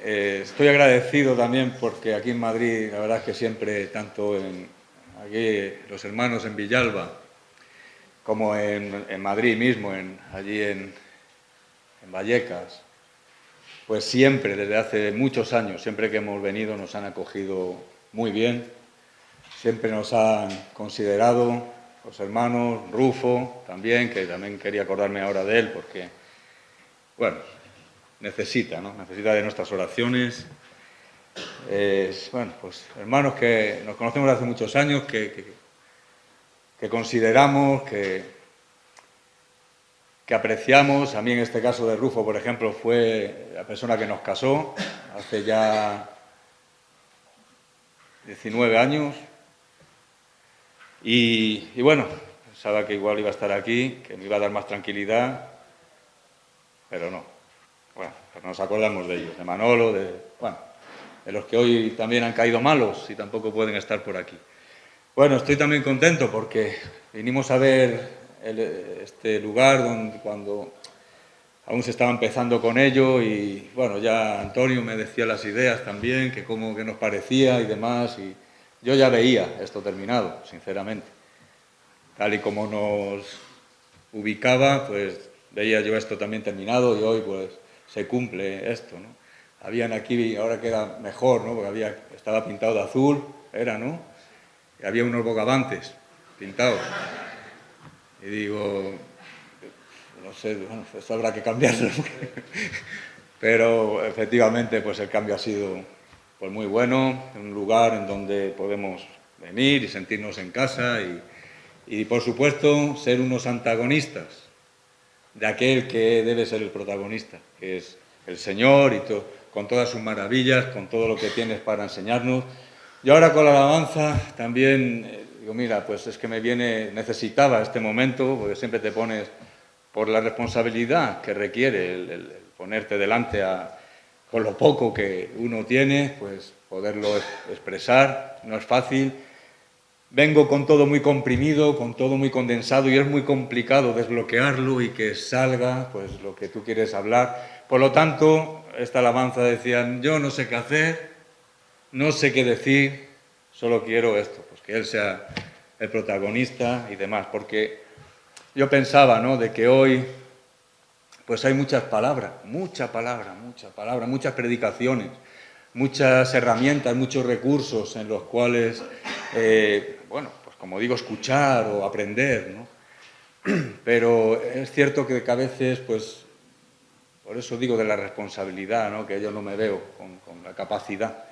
Estoy agradecido también porque aquí en Madrid, la verdad es que siempre, tanto aquí los hermanos en Villalba, como en Madrid mismo, allí en Vallecas, pues siempre, desde hace muchos años, siempre que hemos venido, nos han acogido muy bien, siempre nos han considerado, los hermanos, Rufo también, que también quería acordarme ahora de él, porque, bueno, necesita, ¿no? Necesita de nuestras oraciones. Bueno, pues hermanos que nos conocemos hace muchos años, que consideramos, que apreciamos. A mí en este caso de Rufo, por ejemplo, fue la persona que nos casó hace ya 19 años. Y bueno, pensaba que igual iba a estar aquí, que me iba a dar más tranquilidad, pero no. Bueno, pues nos acordamos de ellos, de Manolo, de los que hoy también han caído malos y tampoco pueden estar por aquí. Bueno, estoy también contento porque vinimos a ver este lugar cuando aún se estaba empezando con ello y bueno, ya Antonio me decía las ideas también, que cómo que nos parecía y demás, y yo ya veía esto terminado, sinceramente. Tal y como nos ubicaba, pues veía yo esto también terminado y hoy pues se cumple esto, ¿no? Habían aquí, ahora queda mejor, ¿no? Porque estaba pintado de azul, ¿no? Y había unos bogavantes pintados. Y digo, no sé, bueno, esto habrá que cambiarlo. Pero efectivamente, pues el cambio ha sido pues muy bueno, un lugar en donde podemos venir y sentirnos en casa y por supuesto, ser unos antagonistas de aquel que debe ser el protagonista, que es el Señor con todas sus maravillas, con todo lo que tienes para enseñarnos. Y ahora con la alabanza también digo, mira, pues es que necesitaba este momento, porque siempre te pones por la responsabilidad que requiere el ponerte delante con lo poco que uno tiene, pues poderlo expresar, no es fácil. Vengo con todo muy comprimido, con todo muy condensado y es muy complicado desbloquearlo y que salga pues lo que tú quieres hablar. Por lo tanto, esta alabanza decían, yo no sé qué hacer, no sé qué decir, solo quiero esto, pues que Él sea el protagonista y demás, porque yo pensaba, ¿no?, de que hoy pues hay muchas palabras, muchas predicaciones, muchas herramientas, muchos recursos en los cuales, pues como digo, escuchar o aprender, ¿no? Pero es cierto que a veces, pues, por eso digo de la responsabilidad, ¿no?, que yo no me veo con la capacidad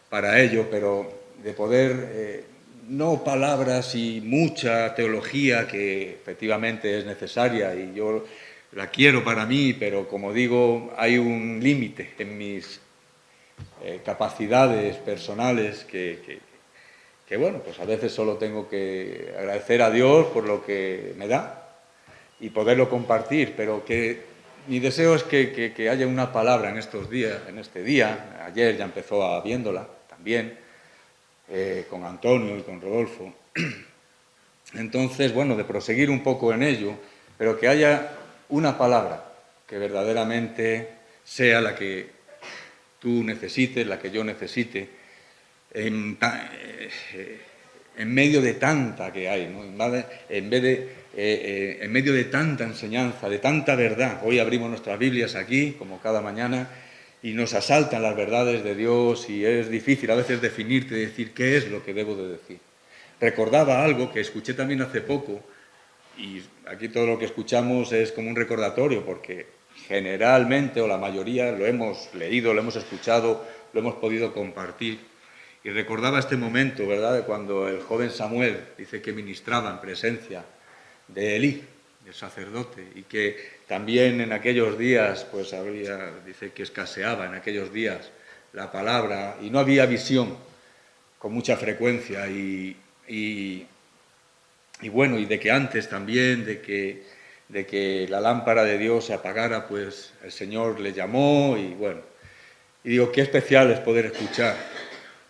para ello, pero de poder, no palabras y mucha teología que efectivamente es necesaria y yo la quiero para mí, pero como digo, hay un límite en mis capacidades personales que, bueno, pues a veces solo tengo que agradecer a Dios por lo que me da y poderlo compartir, pero que mi deseo es que haya una palabra en estos días, en este día. Ayer ya empezó viéndola también, con Antonio y con Rodolfo. Entonces, bueno, de proseguir un poco en ello, pero que haya una palabra que verdaderamente sea la que tú necesites, la que yo necesite, en medio de tanta que hay, ¿no? En medio de tanta enseñanza, de tanta verdad. Hoy abrimos nuestras Biblias aquí, como cada mañana, y nos asaltan las verdades de Dios y es difícil a veces definirte y decir qué es lo que debo de decir. Recordaba algo que escuché también hace poco, y aquí todo lo que escuchamos es como un recordatorio, porque generalmente o la mayoría lo hemos leído, lo hemos escuchado, lo hemos podido compartir. Y recordaba este momento, ¿verdad?, de cuando el joven Samuel dice que ministraba en presencia de Elí, el sacerdote, y que también en aquellos días, pues dice que escaseaba en aquellos días la palabra y no había visión con mucha frecuencia y bueno, y de que antes también, de que la lámpara de Dios se apagara, pues el Señor le llamó y bueno, y digo, qué especial es poder escuchar,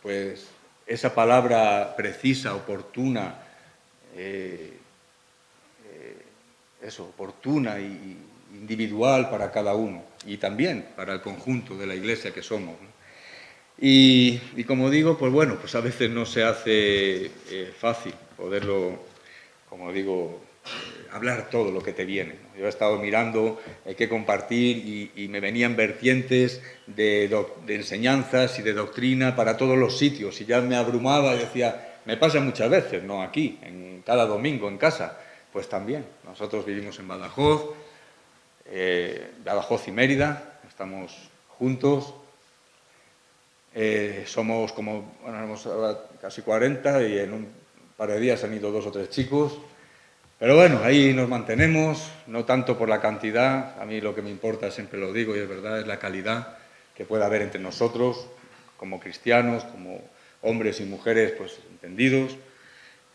pues esa palabra precisa, oportuna, oportuna y individual para cada uno y también para el conjunto de la Iglesia que somos, ¿no? Y como digo, pues bueno, pues a veces no se hace fácil poderlo, como digo, hablar todo lo que te viene, ¿no? Yo he estado mirando qué compartir y me venían vertientes de enseñanzas y de doctrina para todos los sitios y ya me abrumaba y decía, me pasa muchas veces, no aquí, cada domingo en casa, pues también. Nosotros vivimos en Badajoz, Badajoz y Mérida, estamos juntos. Somos como, bueno, éramos casi 40 y en un par de días han ido 2 o 3 chicos. Pero bueno, ahí nos mantenemos, no tanto por la cantidad, a mí lo que me importa, siempre lo digo y es verdad, es la calidad que pueda haber entre nosotros, como cristianos, como hombres y mujeres pues entendidos,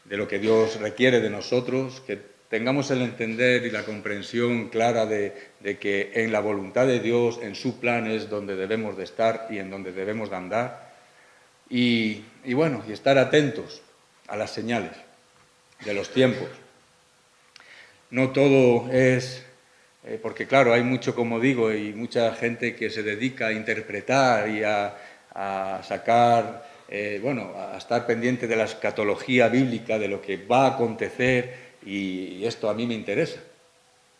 de lo que Dios requiere de nosotros, que tengamos el entender y la comprensión clara de que en la voluntad de Dios, en su plan es donde debemos de estar y en donde debemos de andar, y bueno, y estar atentos a las señales de los tiempos. No todo es, porque claro, hay mucho, como digo, y mucha gente que se dedica a interpretar y a sacar, bueno, a estar pendiente de la escatología bíblica, de lo que va a acontecer, y esto a mí me interesa,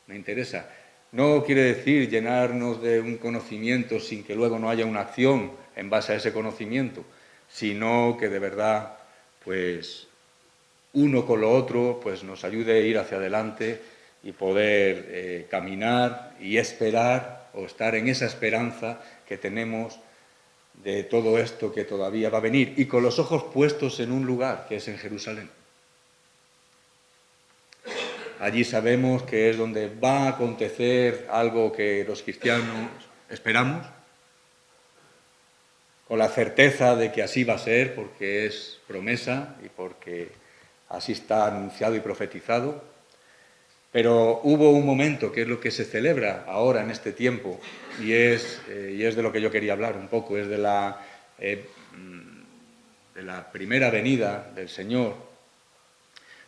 me interesa. No quiere decir llenarnos de un conocimiento sin que luego no haya una acción en base a ese conocimiento, sino que de verdad, pues, uno con lo otro, pues nos ayude a ir hacia adelante y poder caminar y esperar o estar en esa esperanza que tenemos de todo esto que todavía va a venir y con los ojos puestos en un lugar que es en Jerusalén. Allí sabemos que es donde va a acontecer algo que los cristianos esperamos, con la certeza de que así va a ser, porque es promesa y porque así está anunciado y profetizado. Pero hubo un momento, que es lo que se celebra ahora en este tiempo, y es de lo que yo quería hablar un poco, es de la primera venida del Señor.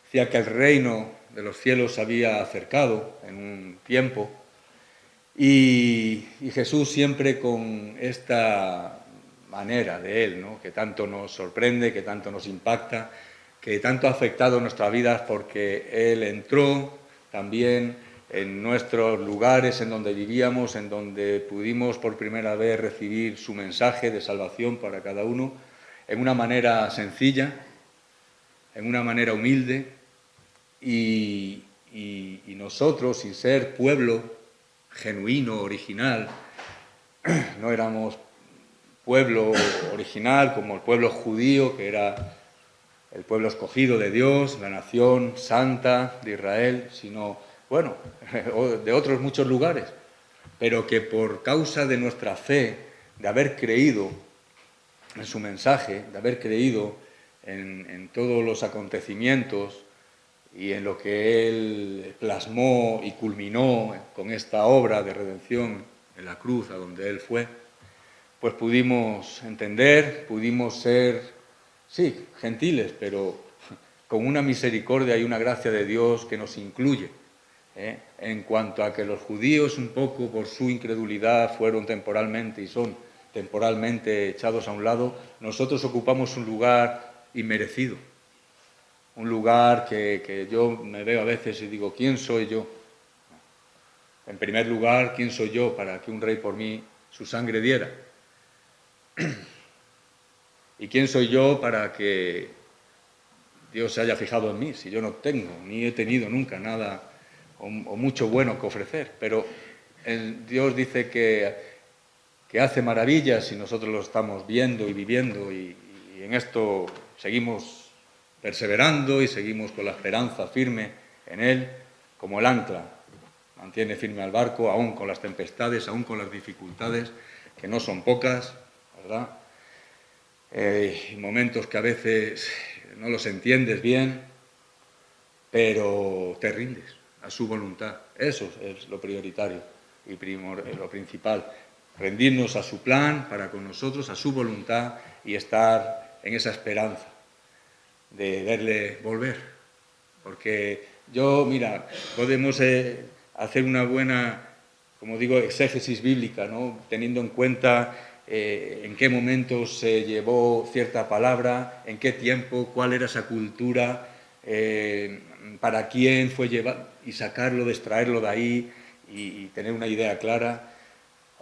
Decía que el reino de los cielos se había acercado en un tiempo, y Jesús siempre con esta manera de Él, ¿no?, que tanto nos sorprende, que tanto nos impacta, que tanto ha afectado nuestras vidas, porque Él entró también en nuestros lugares, en donde vivíamos, en donde pudimos por primera vez recibir su mensaje de salvación para cada uno, en una manera sencilla, en una manera humilde, y nosotros, sin ser pueblo genuino, original, no éramos pueblo original como el pueblo judío, que era el pueblo escogido de Dios, la nación santa de Israel, sino, bueno, de otros muchos lugares, pero que por causa de nuestra fe, de haber creído en su mensaje, de haber creído en todos los acontecimientos y en lo que Él plasmó y culminó con esta obra de redención en la cruz a donde Él fue, pues pudimos entender, pudimos ser, sí, gentiles, pero con una misericordia y una gracia de Dios que nos incluye, en cuanto a que los judíos, un poco por su incredulidad, fueron temporalmente y son temporalmente echados a un lado. Nosotros ocupamos un lugar inmerecido, un lugar que yo me veo a veces y digo, ¿quién soy yo? En primer lugar, ¿quién soy yo para que un rey por mí su sangre diera? ¿Y quién soy yo para que Dios se haya fijado en mí, si yo no tengo, ni he tenido nunca nada o mucho bueno que ofrecer? Pero Dios dice que hace maravillas y nosotros lo estamos viendo y viviendo, y en esto seguimos perseverando y seguimos con la esperanza firme en Él, como el ancla mantiene firme al barco, aún con las tempestades, aún con las dificultades, que no son pocas, ¿verdad? Momentos que a veces no los entiendes bien, pero te rindes a su voluntad. Eso es lo prioritario y lo principal. Rendirnos a su plan para con nosotros, a su voluntad, y estar en esa esperanza de verle volver. Porque mira, podemos hacer una buena como digo, exégesis bíblica, ¿no? Teniendo en cuenta en qué momento se llevó cierta palabra, en qué tiempo, cuál era esa cultura, para quién fue llevado, y sacarlo, extraerlo de ahí y tener una idea clara.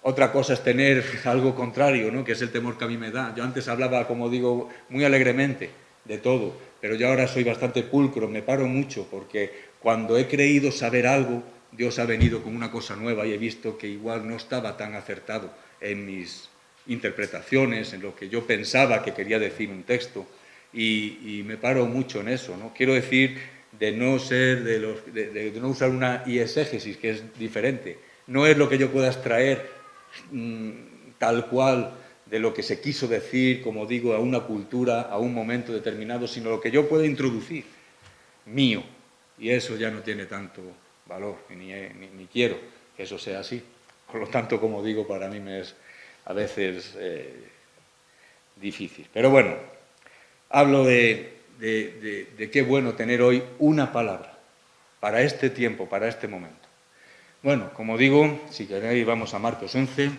Otra cosa es tener algo contrario, ¿no? Que es el temor que a mí me da. Yo antes hablaba, como digo, muy alegremente de todo, pero yo ahora soy bastante pulcro, me paro mucho, porque cuando he creído saber algo, Dios ha venido con una cosa nueva y he visto que igual no estaba tan acertado en mis interpretaciones, en lo que yo pensaba que quería decir un texto, y me paro mucho en eso, ¿no? Quiero decir de no ser de no usar una iexégesis, que es diferente. No es lo que yo pueda extraer tal cual de lo que se quiso decir, como digo, a una cultura, a un momento determinado, sino lo que yo puedo introducir, mío. Y eso ya no tiene tanto valor, ni quiero que eso sea así. Por lo tanto, como digo, para mí me es a veces difícil. Pero bueno, hablo de qué bueno tener hoy una palabra para este tiempo, para este momento. Bueno, como digo, si queréis vamos a Marcos 11.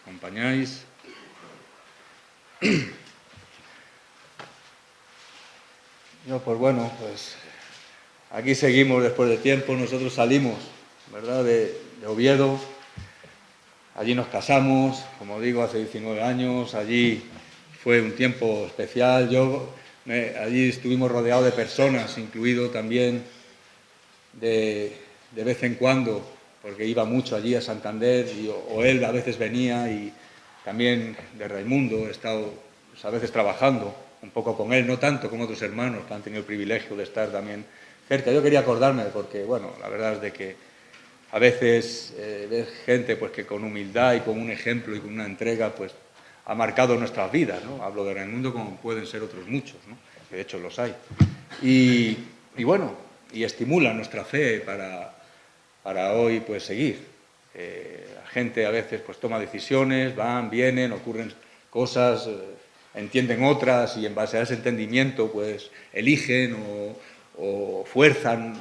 ¿Acompañáis? Yo, pues bueno, pues aquí seguimos después de tiempo. Nosotros salimos, ¿verdad?, de Oviedo. Allí nos casamos, como digo, hace 19 años. Allí fue un tiempo especial. Allí estuvimos rodeados de personas, incluido también de vez en cuando, porque iba mucho allí a Santander, o él a veces venía, y también de Raimundo he estado pues, a veces trabajando un poco con él, no tanto como otros hermanos que han tenido el privilegio de estar también cerca. Yo quería acordarme porque, bueno, la verdad es de que a veces ves gente pues, que con humildad y con un ejemplo y con una entrega pues, ha marcado nuestras vidas, ¿no? Hablo de Raimundo como pueden ser otros muchos, ¿no? Que de hecho los hay. Y bueno, y estimula nuestra fe para hoy pues seguir. La gente a veces pues toma decisiones, van, vienen, ocurren cosas, entienden otras y en base a ese entendimiento pues eligen o fuerzan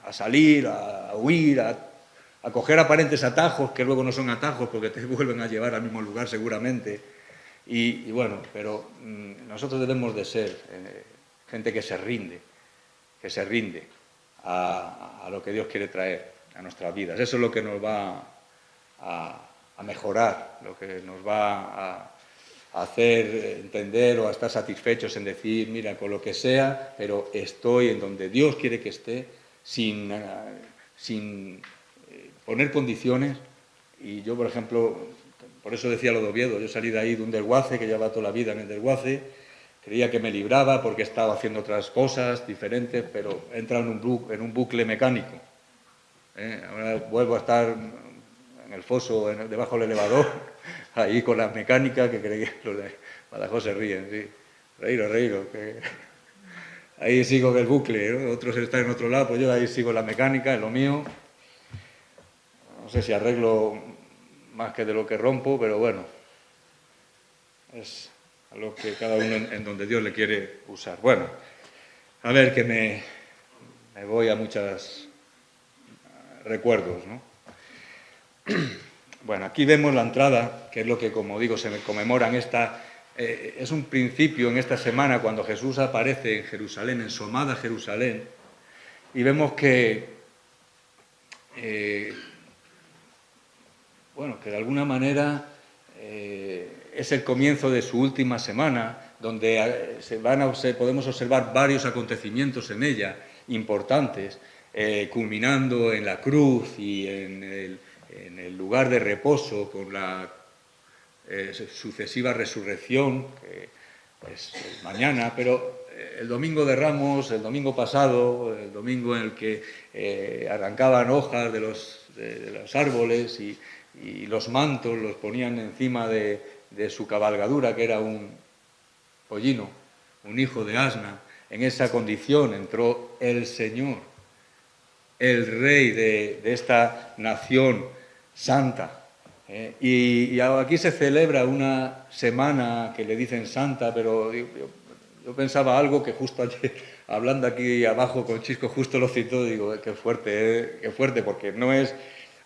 a salir, a huir, a coger aparentes atajos que luego no son atajos porque te vuelven a llevar al mismo lugar seguramente. Y bueno, pero nosotros debemos de ser gente que se rinde a lo que Dios quiere traer a nuestras vidas. Eso es lo que nos va a mejorar, lo que nos va a hacer entender o a estar satisfechos en decir, mira, con lo que sea, pero estoy en donde Dios quiere que esté, sin poner condiciones. Y yo, por ejemplo, por eso decía lo de Oviedo, yo salí de ahí de un desguace, que llevaba toda la vida en el desguace, creía que me libraba porque estaba haciendo otras cosas diferentes, pero he entrado en un bucle mecánico. Ahora vuelvo a estar en el foso, debajo del elevador, ahí con la mecánica, que creí que los de Badajoz se ríen, sí. Reíros, que ahí sigo en el bucle, ¿no? Otros están en otro lado, pues yo ahí sigo en la mecánica, en lo mío. No sé si arreglo más que de lo que rompo, pero bueno, es a lo que cada uno en donde Dios le quiere usar. Bueno, a ver que me voy a muchos recuerdos, ¿no? Bueno, aquí vemos la entrada, que es lo que, como digo, se conmemora en esta... es un principio en esta semana cuando Jesús aparece en Jerusalén, en su amada Jerusalén, y vemos que, bueno, que de alguna manera es el comienzo de su última semana, donde podemos observar varios acontecimientos en ella importantes, culminando en la cruz y en el lugar de reposo con la sucesiva resurrección, que es mañana, pero el domingo de Ramos, el domingo pasado, el domingo en el que arrancaban hojas de los árboles y los mantos los ponían encima de su cabalgadura, que era un pollino, un hijo de asna. En esa condición entró el Señor, el Rey de esta nación santa. Y aquí se celebra una semana que le dicen santa, pero yo pensaba algo que justo hablando aquí abajo con Chisco, justo lo citó, digo, qué fuerte, porque no es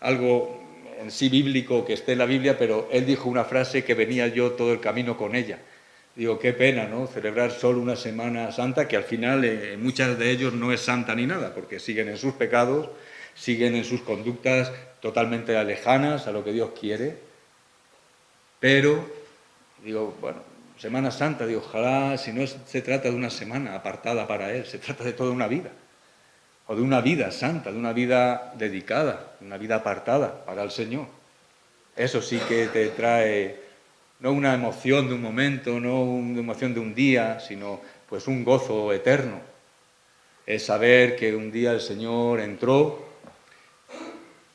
algo en sí bíblico que esté en la Biblia, pero él dijo una frase que venía yo todo el camino con ella. Digo, qué pena, ¿no? Celebrar solo una Semana Santa, que al final muchas de ellos no es santa ni nada, porque siguen en sus pecados, siguen en sus conductas totalmente lejanas a lo que Dios quiere. Pero, digo, bueno, Semana Santa, digo, ojalá, si no se trata de una semana apartada para Él, se trata de toda una vida, o de una vida santa, de una vida dedicada, una vida apartada para el Señor. Eso sí que te trae no una emoción de un momento, no una emoción de un día, sino pues un gozo eterno. Es saber que un día el Señor entró,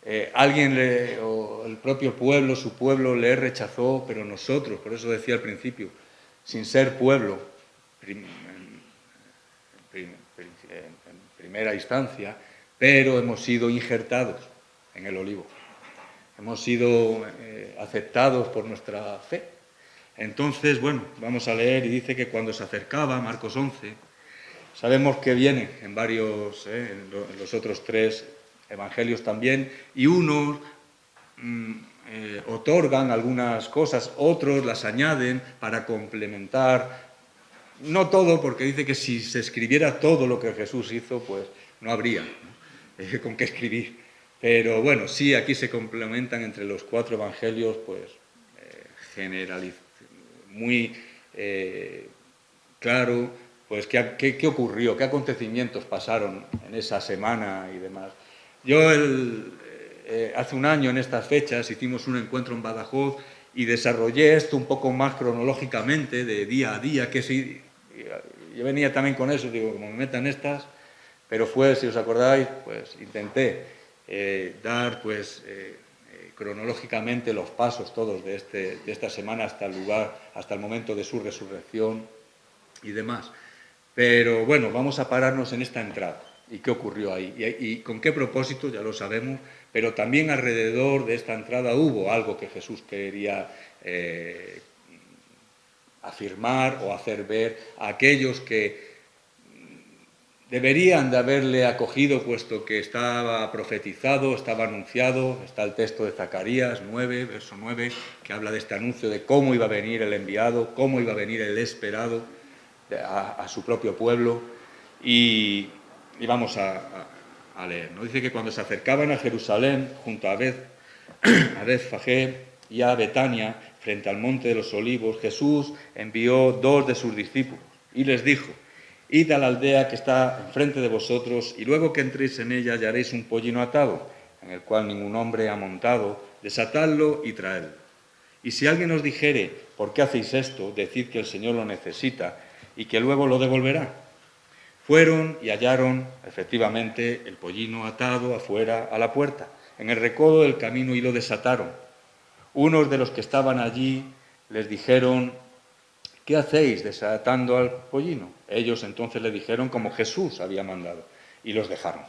o el propio pueblo, su pueblo le rechazó, pero nosotros, por eso decía al principio, sin ser pueblo, en primera instancia, pero hemos sido injertados en el olivo. Hemos sido aceptados por nuestra fe. Entonces, bueno, vamos a leer y dice que cuando se acercaba, Marcos 11, sabemos que viene en varios, en los otros 3 evangelios también, y unos otorgan algunas cosas, otros las añaden para complementar. No todo, porque dice que si se escribiera todo lo que Jesús hizo, pues no habría, ¿no? Con qué escribir. Pero bueno, sí, aquí se complementan entre los 4 evangelios, pues muy claro, pues qué ocurrió, qué acontecimientos pasaron en esa semana y demás. Yo hace un año en estas fechas hicimos un encuentro en Badajoz y desarrollé esto un poco más cronológicamente, de día a día, que sí, yo venía también con eso, digo, como me metan estas, pero fue, si os acordáis, pues intenté dar pues cronológicamente los pasos todos de esta semana hasta el lugar, hasta el momento de su resurrección y demás. Pero bueno, vamos a pararnos en esta entrada. ¿Y qué ocurrió ahí? ¿Y con qué propósito? Ya lo sabemos, pero también alrededor de esta entrada hubo algo que Jesús quería afirmar o hacer ver a aquellos que deberían de haberle acogido, puesto que estaba profetizado, estaba anunciado. Está el texto de Zacarías 9, verso 9, que habla de este anuncio de cómo iba a venir el enviado, cómo iba a venir el esperado a su propio pueblo. Y vamos a leer, ¿no? Dice que cuando se acercaban a Jerusalén, junto a Betfagé y a Betania, frente al monte de los olivos, Jesús envió 2 de sus discípulos y les dijo: id a la aldea que está enfrente de vosotros, y luego que entréis en ella hallaréis un pollino atado, en el cual ningún hombre ha montado, desatadlo y traedlo. Y si alguien os dijere: ¿por qué hacéis esto?, decid que el Señor lo necesita y que luego lo devolverá. Fueron y hallaron efectivamente el pollino atado afuera a la puerta, en el recodo del camino, y lo desataron. Unos de los que estaban allí les dijeron: ¿qué hacéis desatando al pollino? Ellos entonces le dijeron como Jesús había mandado, y los dejaron.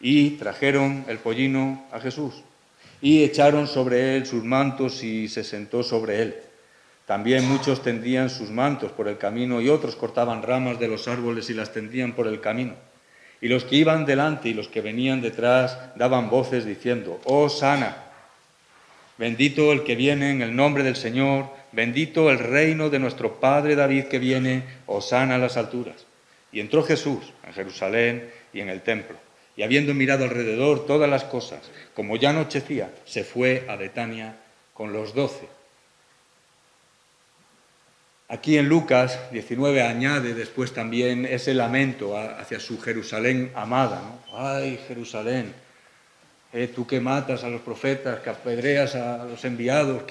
Y trajeron el pollino a Jesús, y echaron sobre él sus mantos, y se sentó sobre él. También muchos tendían sus mantos por el camino, y otros cortaban ramas de los árboles y las tendían por el camino. Y los que iban delante y los que venían detrás daban voces diciendo: ¡Hosana! Bendito el que viene en el nombre del Señor, bendito el reino de nuestro padre David que viene, hosana a las alturas. Y entró Jesús en Jerusalén y en el templo, y habiendo mirado alrededor todas las cosas, como ya anochecía, se fue a Betania con los 12. Aquí en Lucas 19 añade después también ese lamento hacia su Jerusalén amada, ¿no? ¡Ay, Jerusalén! Tú que matas a los profetas, que apedreas a los enviados,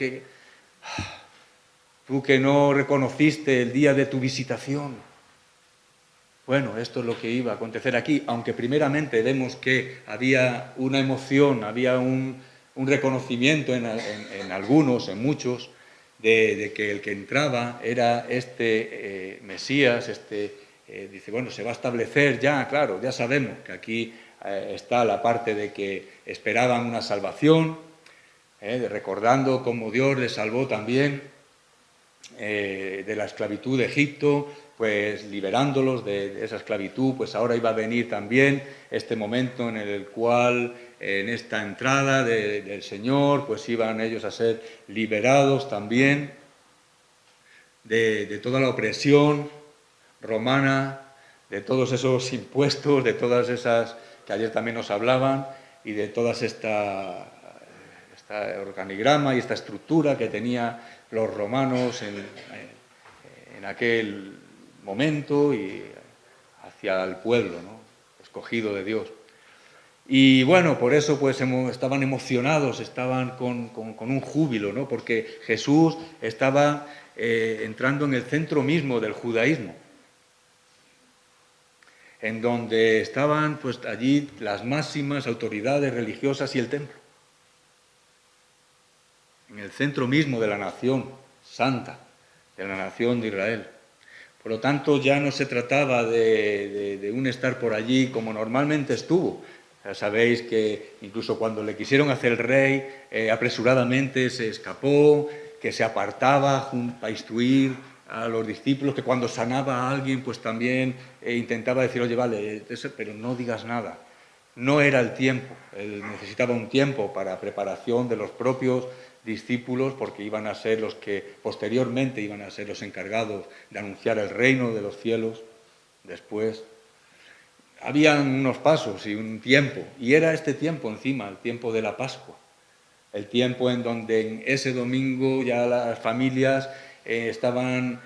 tú que no reconociste el día de tu visitación. Bueno, esto es lo que iba a acontecer aquí, aunque primeramente vemos que había una emoción, había un reconocimiento en algunos, en muchos, de que el que entraba era este Mesías, dice, bueno, se va a establecer ya, claro, ya sabemos que aquí está la parte de que esperaban una salvación, recordando cómo Dios les salvó también de la esclavitud de Egipto, pues liberándolos de esa esclavitud, pues ahora iba a venir también este momento en el cual en esta entrada del Señor, pues iban ellos a ser liberados también de toda la opresión romana, de todos esos impuestos, de todas esas que ayer también nos hablaban, y de todas esta organigrama y esta estructura que tenía los romanos en aquel momento y hacia el pueblo, ¿no?, escogido de Dios. Y bueno, por eso pues estaban emocionados, estaban con un júbilo, ¿no?, porque Jesús estaba entrando en el centro mismo del judaísmo, en donde estaban pues allí las máximas autoridades religiosas y el templo, en el centro mismo de la nación santa, de la nación de Israel. Por lo tanto, ya no se trataba de un estar por allí como normalmente estuvo. Ya sabéis que incluso cuando le quisieron hacer el rey, apresuradamente se escapó, que se apartaba para instruir a los discípulos, que cuando sanaba a alguien, pues también intentaba decir, oye, vale, pero no digas nada. No era el tiempo, él necesitaba un tiempo para preparación de los propios discípulos, porque iban a ser los que posteriormente iban a ser los encargados de anunciar el reino de los cielos después. Habían unos pasos y un tiempo, y era este tiempo encima, el tiempo de la Pascua, el tiempo en donde en ese domingo ya las familias estaban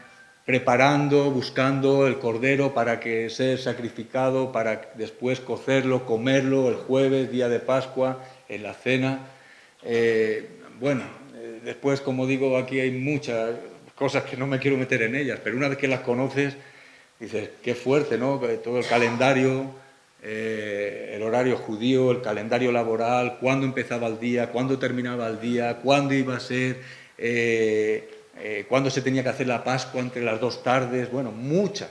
preparando, buscando el cordero para que sea sacrificado, para después cocerlo, comerlo el jueves, día de Pascua, en la cena. Después, como digo, aquí hay muchas cosas que no me quiero meter en ellas, pero una vez que las conoces, dices, qué fuerte, ¿no? Todo el calendario, el horario judío, el calendario laboral, cuándo empezaba el día, cuándo terminaba el día, cuándo iba a ser, cuándo se tenía que hacer la Pascua entre las dos tardes. Bueno, mucha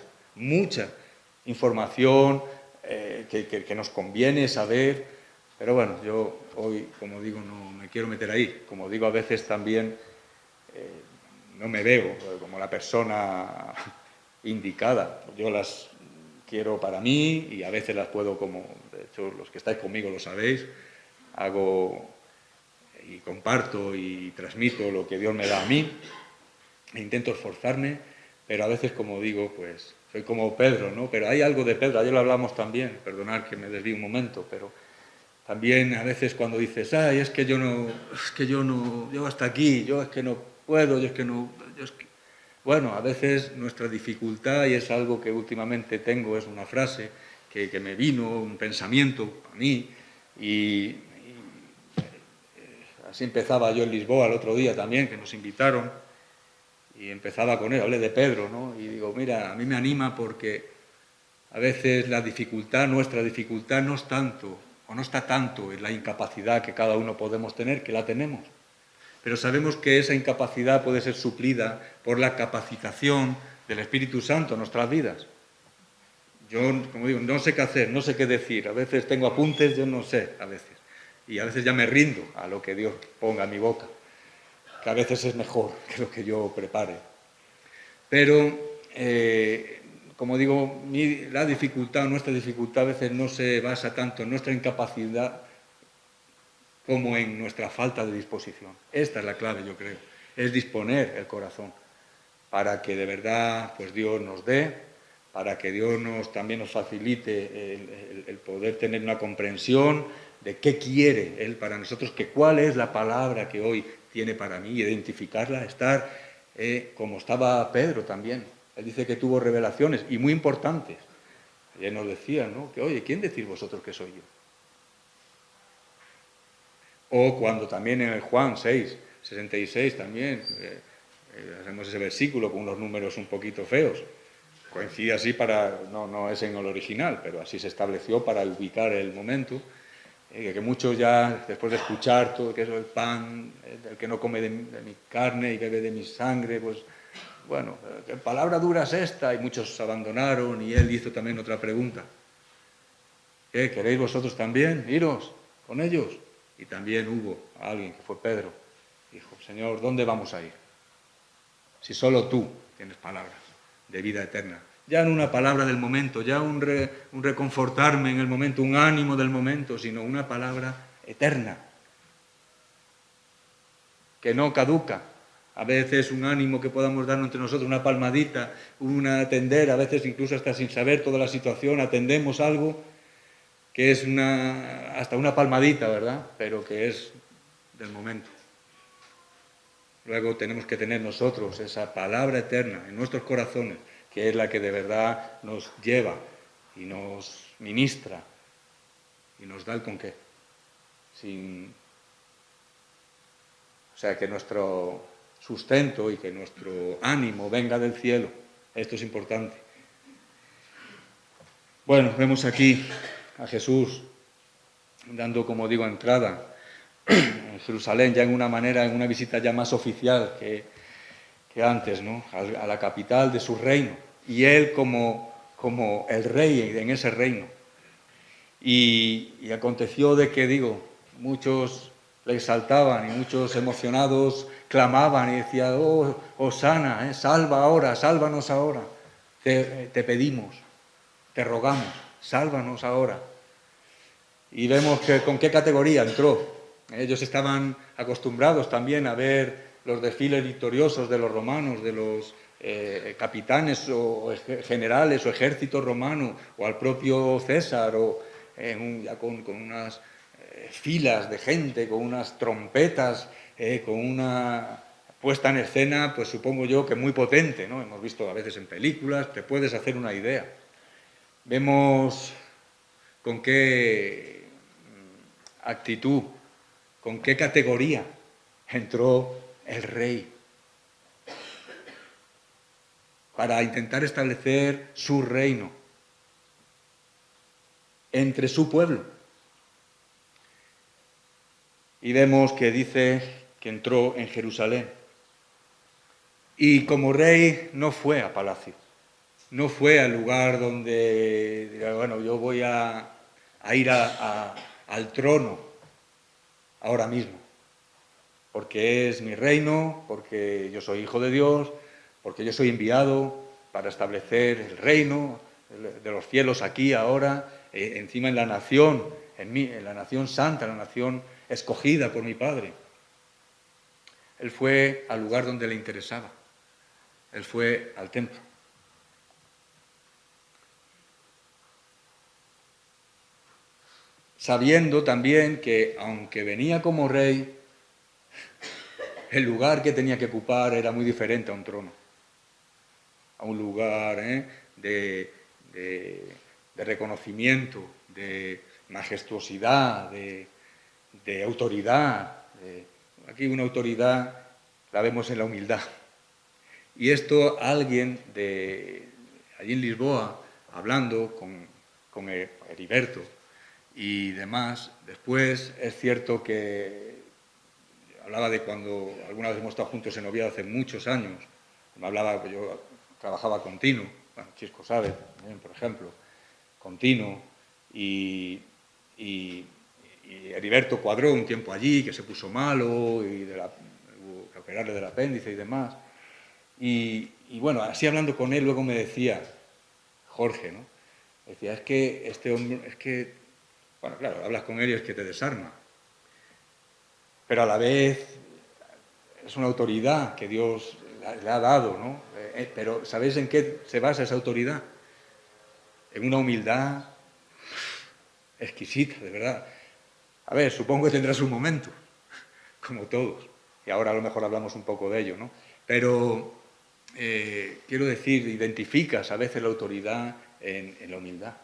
información que nos conviene saber. Pero bueno, yo hoy, como digo, no me quiero meter ahí. Como digo, a veces también no me veo como la persona indicada. Yo las quiero para mí y a veces las puedo, como de hecho los que estáis conmigo lo sabéis, hago y comparto y transmito lo que Dios me da a mí e intento esforzarme, pero a veces, como digo, pues soy como Pedro, ¿no? Pero hay algo de Pedro, ayer lo hablamos también, perdonad que me desvíe un momento, pero también a veces cuando dices, ay, yo hasta aquí, yo es que no puedo, Bueno, a veces nuestra dificultad, y es algo que últimamente tengo, es una frase que me vino, un pensamiento a mí, y así empezaba yo en Lisboa el otro día también, que nos invitaron, y empezaba con él, hablé de Pedro, ¿no? Y digo, mira, a mí me anima porque a veces la dificultad, nuestra dificultad no es tanto, o no está tanto en la incapacidad que cada uno podemos tener, que la tenemos. Pero sabemos que esa incapacidad puede ser suplida por la capacitación del Espíritu Santo en nuestras vidas. Yo, como digo, no sé qué hacer, no sé qué decir. A veces tengo apuntes, yo no sé, a veces. Y a veces ya me rindo a lo que Dios ponga en mi boca, que a veces es mejor que lo que yo prepare. Pero, como digo, la dificultad, nuestra dificultad a veces no se basa tanto en nuestra incapacidad como en nuestra falta de disposición. Esta es la clave, yo creo, es disponer el corazón para que de verdad pues Dios nos dé, para que Dios también nos facilite el poder tener una comprensión de qué quiere Él para nosotros, que cuál es la palabra que hoy tiene para mí, identificarla, estar como estaba Pedro también. Él dice que tuvo revelaciones y muy importantes. Ayer nos decían, ¿no?, que oye, ¿quién decís vosotros que soy yo? O cuando también en el Juan 6, 66 también, hacemos ese versículo con unos números un poquito feos. Coincide así no es en el original, pero así se estableció para ubicar el momento, que muchos ya, después de escuchar todo, que es el pan, el que no come de mi carne y bebe de mi sangre, pues, bueno, ¿qué palabra dura es esta? Y muchos abandonaron, y él hizo también otra pregunta. ¿Qué? ¿Queréis vosotros también iros con ellos? Y también hubo alguien, que fue Pedro, dijo, Señor, ¿dónde vamos a ir? si solo tú tienes palabras de vida eterna. Ya no una palabra del momento, ya un reconfortarme en el momento, un ánimo del momento, sino una palabra eterna, que no caduca. A veces un ánimo que podamos darnos entre nosotros, una palmadita, un atender, a veces incluso hasta sin saber toda la situación, atendemos algo que es hasta una palmadita, ¿verdad? Pero que es del momento. Luego tenemos que tener nosotros esa palabra eterna en nuestros corazones, que es la que de verdad nos lleva y nos ministra y nos da el con qué. O sea, que nuestro sustento y que nuestro ánimo venga del cielo. Esto es importante. Bueno, vemos aquí a Jesús dando, como digo, entrada en Jerusalén, ya en una visita ya más oficial que antes, ¿no? A la capital de su reino. Y él como el rey en ese reino. Y aconteció de que, muchos le exaltaban y muchos emocionados clamaban y decían, oh, Hosana, salva ahora, sálvanos ahora. Te pedimos, te rogamos, sálvanos ahora. Y vemos que con qué categoría entró. Ellos estaban acostumbrados también a ver los desfiles victoriosos de los romanos, de los capitanes o generales o ejército romano, o al propio César, o ya con unas filas de gente, con unas trompetas, con una puesta en escena, pues supongo yo que muy potente, ¿no? Hemos visto a veces en películas, te puedes hacer una idea. Vemos con qué actitud, con qué categoría entró el rey para intentar establecer su reino entre su pueblo. Y vemos que dice que entró en Jerusalén. Y como rey no fue a palacio, no fue al lugar donde, bueno, yo voy a ir al trono ahora mismo, porque es mi reino, porque yo soy hijo de Dios, porque yo soy enviado para establecer el reino de los cielos aquí, ahora, encima en la nación, en la nación santa, la nación escogida por mi Padre. Él fue al lugar donde le interesaba. Él fue al templo. Sabiendo también que, aunque venía como rey, el lugar que tenía que ocupar era muy diferente a un trono, a un lugar de reconocimiento, de majestuosidad, de autoridad. Aquí una autoridad la vemos en la humildad. Y esto alguien allí en Lisboa, hablando con Heriberto y demás, después es cierto que hablaba de cuando alguna vez hemos estado juntos en Oviedo hace muchos años, me hablaba que yo trabajaba con Tino, bueno, Chisco sabe también, por ejemplo, con Tino, y Heriberto cuadró un tiempo allí, que se puso malo, y hubo que operarle del apéndice y demás. Y bueno, así hablando con él, luego me decía, Jorge, ¿no? Decía, es que este hombre, bueno, claro, hablas con él y es que te desarma. Pero a la vez es una autoridad que Dios le ha dado, ¿no? Pero ¿sabéis en qué se basa esa autoridad? En una humildad exquisita, de verdad. A ver, supongo que tendrá su momento, como todos. Y ahora a lo mejor hablamos un poco de ello, ¿no? Pero quiero decir, identificas a veces la autoridad en la humildad.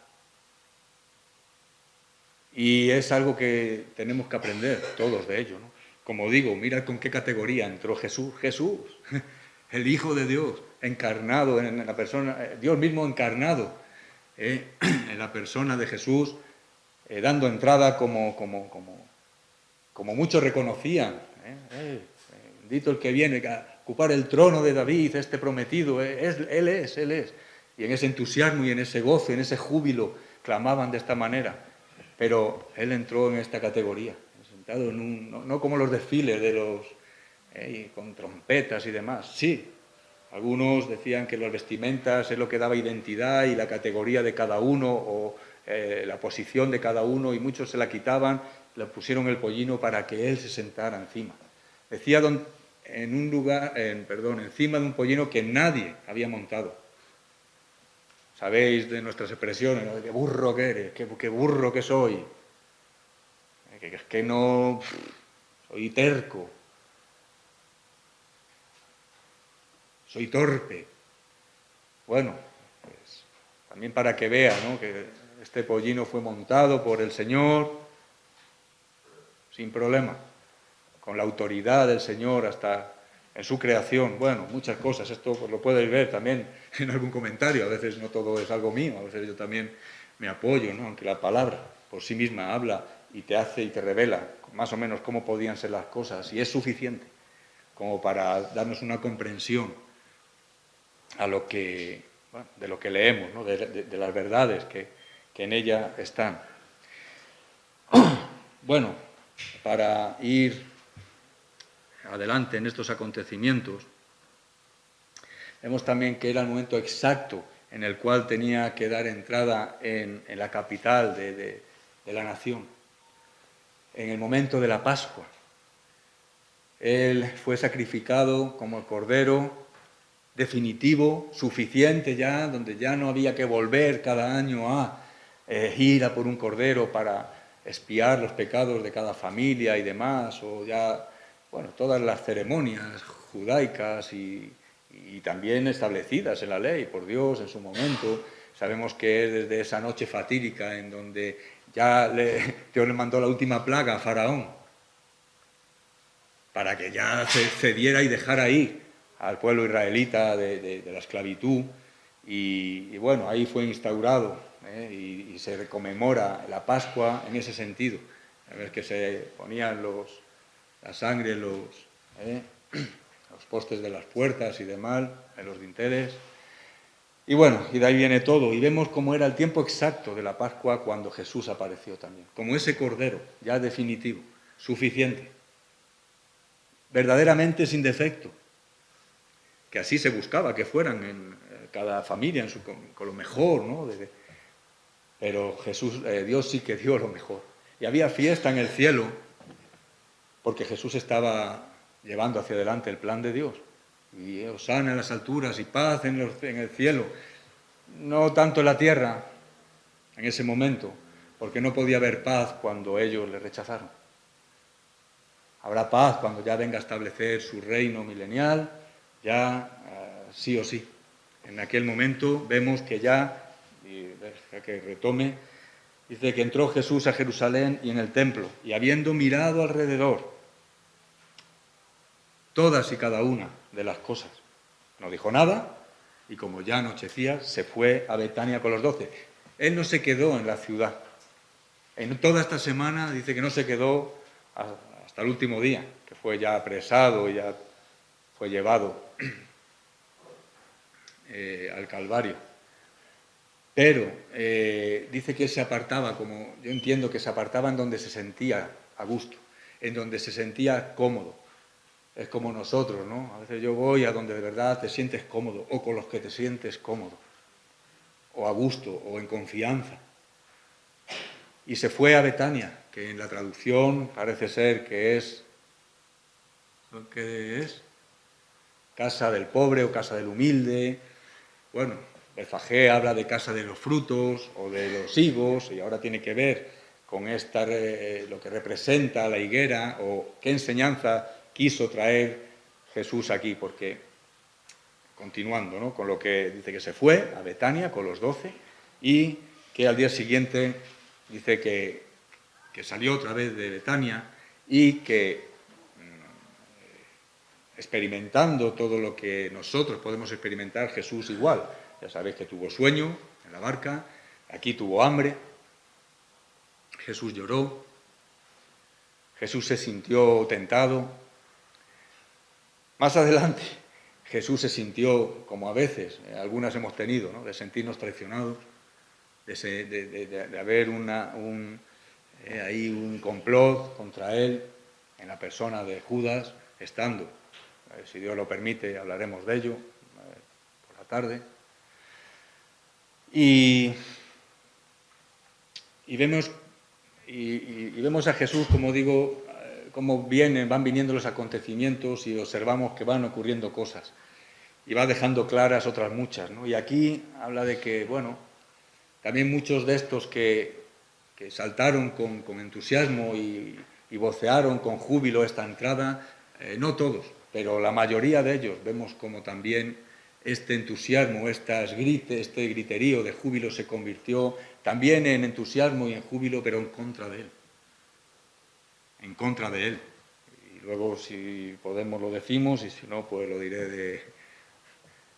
Y es algo que tenemos que aprender todos de ello, ¿no? Como digo, mira con qué categoría entró Jesús. Jesús, el Hijo de Dios, encarnado en la persona, Dios mismo encarnado en la persona de Jesús, dando entrada como muchos reconocían. Bendito el que viene a ocupar el trono de David, este prometido, Él es. Y en ese entusiasmo y en ese gozo, en ese júbilo, clamaban de esta manera. Pero Él entró en esta categoría, sentado no como los desfiles de con trompetas y demás, sí, Algunos decían que las vestimentas es lo que daba identidad y la categoría de cada uno o la posición de cada uno, y muchos se la quitaban, le pusieron el pollino para que él se sentara encima. Decía en un lugar, encima de un pollino que nadie había montado. Sabéis de nuestras expresiones, ¿no? ¡Qué burro que eres! ¡Qué burro que soy! Es que no... Soy terco. Soy torpe. Bueno, pues también para que vea, ¿no?, que este pollino fue montado por el Señor sin problema, con la autoridad del Señor hasta en su creación. Bueno, muchas cosas. Esto pues lo podéis ver también en algún comentario. A veces no todo es algo mío, a veces yo también me apoyo, ¿no?, aunque la palabra por sí misma habla y te hace y te revela más o menos cómo podían ser las cosas, y es suficiente como para darnos una comprensión a lo que, bueno, de lo que leemos, ¿no?, de las verdades que en ella están. Bueno, para ir adelante en estos acontecimientos, vemos también que era el momento exacto en el cual tenía que dar entrada en la capital de la nación, en el momento de la Pascua. Él fue sacrificado como el cordero definitivo, suficiente ya, donde ya no había que volver cada año a ir a por un cordero para expiar los pecados de cada familia y demás, o ya, bueno, todas las ceremonias judaicas y también establecidas en la ley por Dios en su momento. Sabemos que es desde esa noche fatídica en donde ya Dios le mandó la última plaga a Faraón, para que ya se cediera y dejara ir al pueblo israelita de la esclavitud, y bueno, ahí fue instaurado, y se conmemora la Pascua en ese sentido, a ver, que se ponían la sangre en los postes de las puertas y demás, en los dinteles, y bueno, y de ahí viene todo, y vemos cómo era el tiempo exacto de la Pascua cuando Jesús apareció también, como ese cordero ya definitivo, suficiente, verdaderamente sin defecto, que así se buscaba que fueran en cada familia con lo mejor, ¿no? Pero Dios sí que dio lo mejor. Y había fiesta en el cielo porque Jesús estaba llevando hacia adelante el plan de Dios. Y hosana en las alturas y paz en el cielo. No tanto en la tierra en ese momento, porque no podía haber paz cuando ellos le rechazaron. Habrá paz cuando ya venga a establecer su reino milenial, ya sí o sí. En aquel momento vemos que ya, y deja que retome, dice que entró Jesús a Jerusalén y en el templo, y habiendo mirado alrededor todas y cada una de las cosas, no dijo nada, y como ya anochecía, se fue a Betania con los 12. Él no se quedó en la ciudad. En toda esta semana dice que no se quedó hasta el último día, que fue ya apresado y ya fue llevado al Calvario. Pero dice que se apartaba, como yo entiendo que se apartaba en donde se sentía a gusto, en donde se sentía cómodo. Es como nosotros, ¿no? A veces yo voy a donde de verdad te sientes cómodo, o con los que te sientes cómodo, o a gusto, o en confianza. Y se fue a Betania, que en la traducción parece ser que es, ¿lo que es? Casa del pobre o casa del humilde. Bueno, Betfagé habla de casa de los frutos o de los higos, y ahora tiene que ver con lo que representa la higuera, o qué enseñanza quiso traer Jesús aquí, porque, continuando, ¿no?, con lo que dice que se fue a Betania con los 12, y que al día siguiente dice que salió otra vez de Betania y que, experimentando todo lo que nosotros podemos experimentar, Jesús igual. Ya sabéis que tuvo sueño en la barca, aquí tuvo hambre, Jesús lloró, Jesús se sintió tentado. Más adelante, Jesús se sintió, como a veces, algunas hemos tenido, ¿no?, de sentirnos traicionados, de haber un complot contra él en la persona de Judas, estando, si Dios lo permite, hablaremos de ello, tarde. Y vemos a Jesús, como digo, cómo van viniendo los acontecimientos y observamos que van ocurriendo cosas. Y va dejando claras otras muchas, ¿no? Y aquí habla de que, bueno, también muchos de estos que saltaron con entusiasmo y vocearon con júbilo esta entrada, no todos, pero la mayoría de ellos, vemos como también este entusiasmo, este griterío de júbilo se convirtió también en entusiasmo y en júbilo, pero en contra de él. En contra de él. Y luego, si podemos, lo decimos, y si no, pues lo diré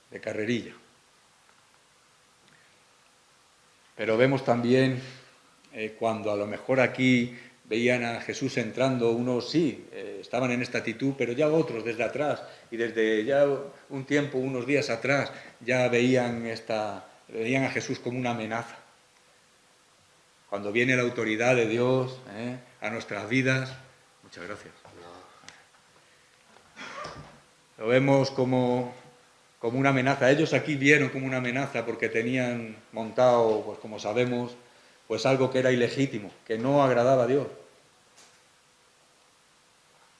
de carrerilla. Pero vemos también cuando a lo mejor aquí veían a Jesús entrando, unos sí, estaban en esta actitud, pero ya otros desde atrás, y desde ya un tiempo, unos días atrás, ya veían a Jesús como una amenaza. Cuando viene la autoridad de Dios a nuestras vidas, muchas gracias. Lo vemos como una amenaza. Ellos aquí vieron como una amenaza porque tenían montado, pues como sabemos, pues algo que era ilegítimo, que no agradaba a Dios.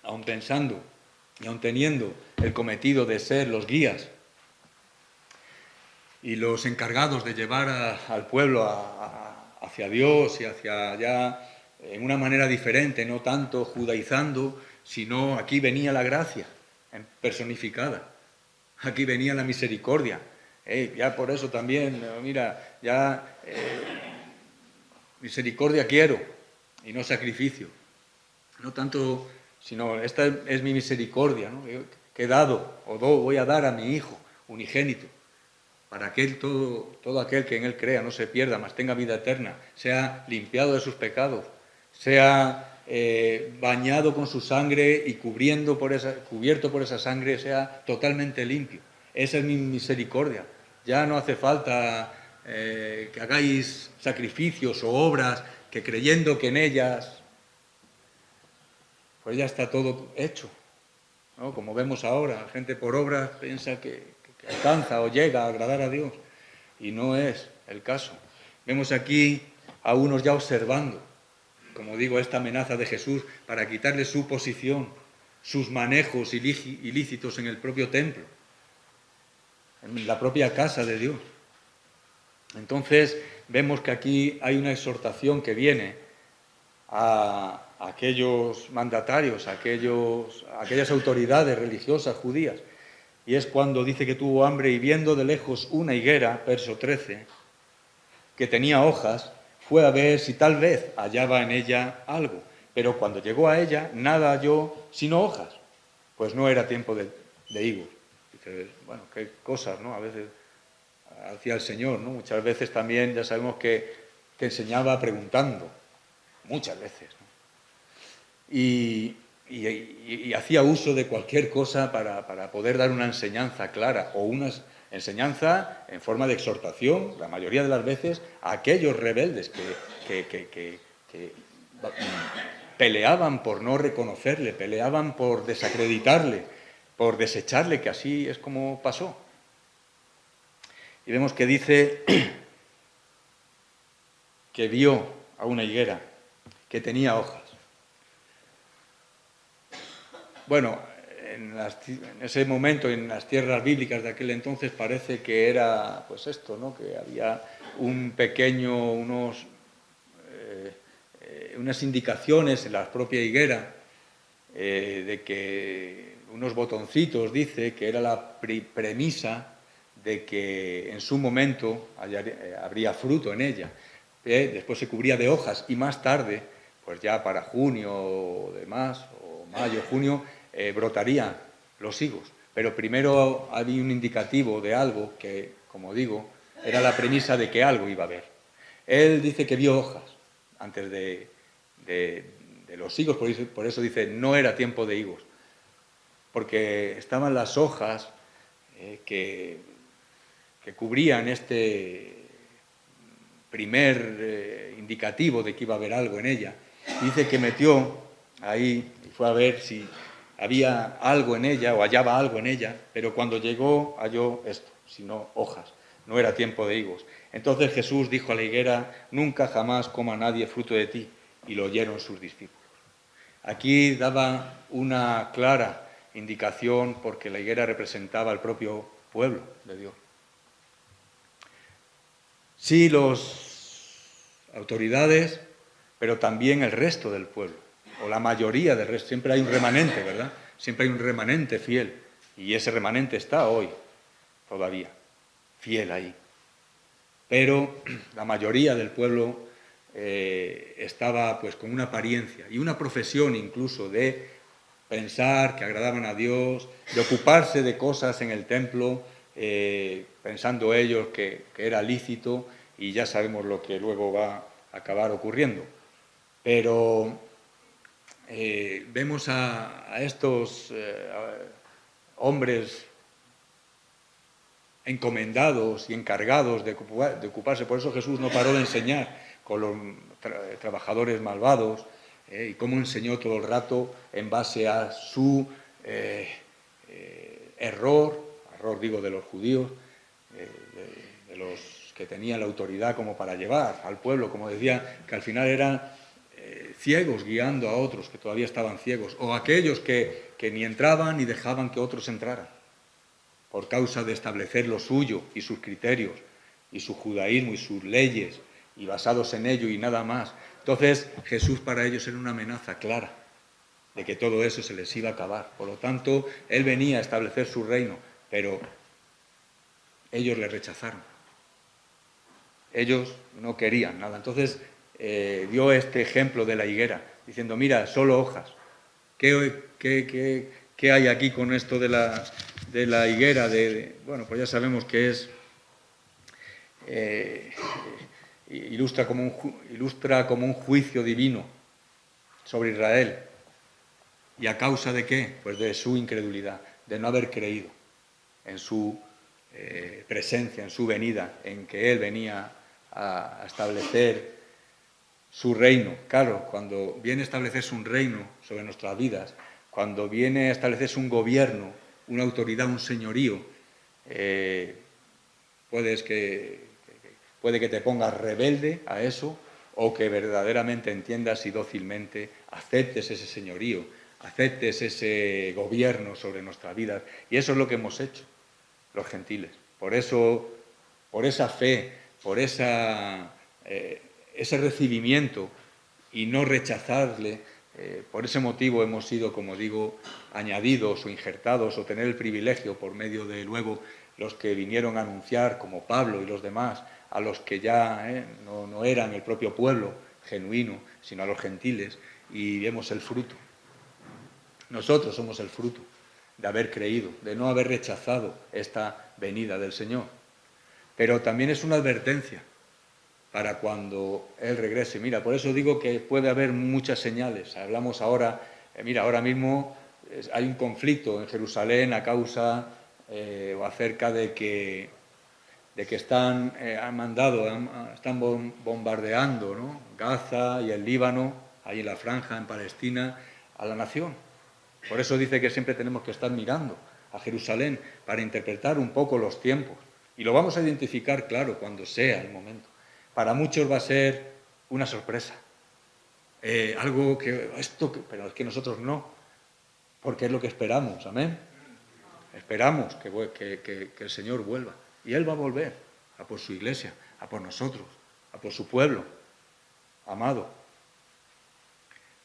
Aun pensando y aun teniendo el cometido de ser los guías y los encargados de llevar al pueblo hacia Dios y hacia allá en una manera diferente, no tanto judaizando, sino aquí venía la gracia personificada. Aquí venía la misericordia. Ya por eso también, mira, ya misericordia quiero y no sacrificio. No tanto, sino esta es mi misericordia, ¿no? Que he dado voy a dar a mi Hijo unigénito, para que todo aquel que en Él crea no se pierda, mas tenga vida eterna, sea limpiado de sus pecados, sea bañado con su sangre y cubierto por esa sangre, sea totalmente limpio. Esa es mi misericordia. Ya no hace falta que hagáis sacrificios o obras que creyendo que en ellas, pues ya está todo hecho, ¿no? Como vemos ahora, la gente por obras piensa que alcanza o llega a agradar a Dios, y no es el caso. Vemos aquí a unos ya observando, como digo, esta amenaza de Jesús para quitarle su posición, sus manejos ilícitos en el propio templo, en la propia casa de Dios. Entonces vemos que aquí hay una exhortación que viene a aquellos mandatarios, a aquellas autoridades religiosas judías, y es cuando dice que tuvo hambre y viendo de lejos una higuera, verso 13, que tenía hojas, fue a ver si tal vez hallaba en ella algo, pero cuando llegó a ella nada halló sino hojas, pues no era tiempo de higos. Dice, bueno, qué cosas, ¿no? A veces hacía el Señor, ¿no? Muchas veces también ya sabemos que enseñaba preguntando, muchas veces, ¿no? Y hacía uso de cualquier cosa para poder dar una enseñanza clara o una enseñanza en forma de exhortación, la mayoría de las veces, a aquellos rebeldes que peleaban por no reconocerle, peleaban por desacreditarle, por desecharle, que así es como pasó. Y vemos que dice que vio a una higuera que tenía hojas. Bueno, en ese momento, en las tierras bíblicas de aquel entonces, parece que era, pues esto, ¿no? Que había unas indicaciones en la propia higuera de que unos botoncitos, dice, que era la premisa de que en su momento habría fruto en ella. Después se cubría de hojas y más tarde, pues ya para junio o demás, o mayo, junio, brotarían los higos. Pero primero había un indicativo de algo que, como digo, era la premisa de que algo iba a haber. Él dice que vio hojas antes de los higos, por eso dice, no era tiempo de higos, porque estaban las hojas que cubrían este primer indicativo de que iba a haber algo en ella. Dice que metió ahí y fue a ver si había algo en ella o hallaba algo en ella, pero cuando llegó halló esto, sino hojas. No era tiempo de higos. Entonces Jesús dijo a la higuera: nunca jamás coma nadie fruto de ti. Y lo oyeron sus discípulos. Aquí daba una clara indicación porque la higuera representaba al propio pueblo de Dios. Sí, las autoridades, pero también el resto del pueblo, o la mayoría del resto. Siempre hay un remanente, ¿verdad? Siempre hay un remanente fiel, y ese remanente está hoy todavía, fiel ahí. Pero la mayoría del pueblo estaba pues con una apariencia y una profesión incluso de pensar que agradaban a Dios, de ocuparse de cosas en el templo, pensando ellos que era lícito, y ya sabemos lo que luego va a acabar ocurriendo. Pero vemos a estos hombres encomendados y encargados de ocuparse. Por eso Jesús no paró de enseñar con los trabajadores malvados, y cómo enseñó todo el rato en base a su error digo de los judíos, de los que tenían la autoridad como para llevar al pueblo, como decía, que al final eran ciegos guiando a otros que todavía estaban ciegos, o aquellos que ni entraban ni dejaban que otros entraran, por causa de establecer lo suyo y sus criterios, y su judaísmo y sus leyes, y basados en ello y nada más. Entonces Jesús para ellos era una amenaza clara de que todo eso se les iba a acabar. Por lo tanto, Él venía a establecer su reino, pero ellos le rechazaron. Ellos no querían nada. Entonces dio este ejemplo de la higuera, diciendo: mira, solo hojas. ¿Qué hay aquí con esto de la higuera? Bueno, pues ya sabemos que es... ilustra como un juicio divino sobre Israel. ¿Y a causa de qué? Pues de su incredulidad, de no haber creído en su presencia, en su venida, en que Él venía a establecer su reino. Claro, cuando viene a establecerse un reino sobre nuestras vidas, cuando viene a establecerse un gobierno, una autoridad, un señorío, puede que te pongas rebelde a eso, o que verdaderamente entiendas y dócilmente aceptes ese señorío, aceptes ese gobierno sobre nuestras vidas. Y eso es lo que hemos hecho los gentiles. Por eso, por esa fe, por ese recibimiento y no rechazarle, por ese motivo hemos sido, como digo, añadidos o injertados, o tener el privilegio por medio de luego los que vinieron a anunciar, como Pablo y los demás, a los que ya no eran el propio pueblo genuino, sino a los gentiles, y vemos el fruto. Nosotros somos el fruto de haber creído, de no haber rechazado esta venida del Señor. Pero también es una advertencia para cuando Él regrese. Mira, por eso digo que puede haber muchas señales. Hablamos ahora, mira, ahora mismo hay un conflicto en Jerusalén a causa o acerca de que están bombardeando, ¿no?, Gaza y el Líbano, ahí en la franja, en Palestina, a la nación. Por eso dice que siempre tenemos que estar mirando a Jerusalén para interpretar un poco los tiempos. Y lo vamos a identificar, claro, cuando sea el momento. Para muchos va a ser una sorpresa. Algo pero es que nosotros no, porque es lo que esperamos, amén. Esperamos que el Señor vuelva. Y Él va a volver a por su iglesia, a por nosotros, a por su pueblo amado.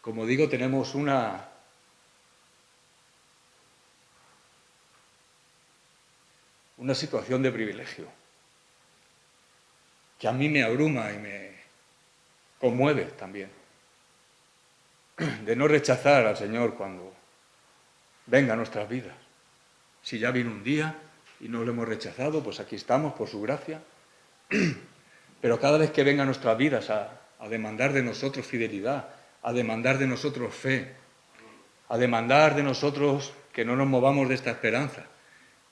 Como digo, tenemos una situación de privilegio que a mí me abruma y me conmueve también, de no rechazar al Señor cuando venga a nuestras vidas. Si ya vino un día y no lo hemos rechazado, pues aquí estamos por su gracia. Pero cada vez que venga a nuestras vidas a demandar de nosotros fidelidad, a demandar de nosotros fe, a demandar de nosotros que no nos movamos de esta esperanza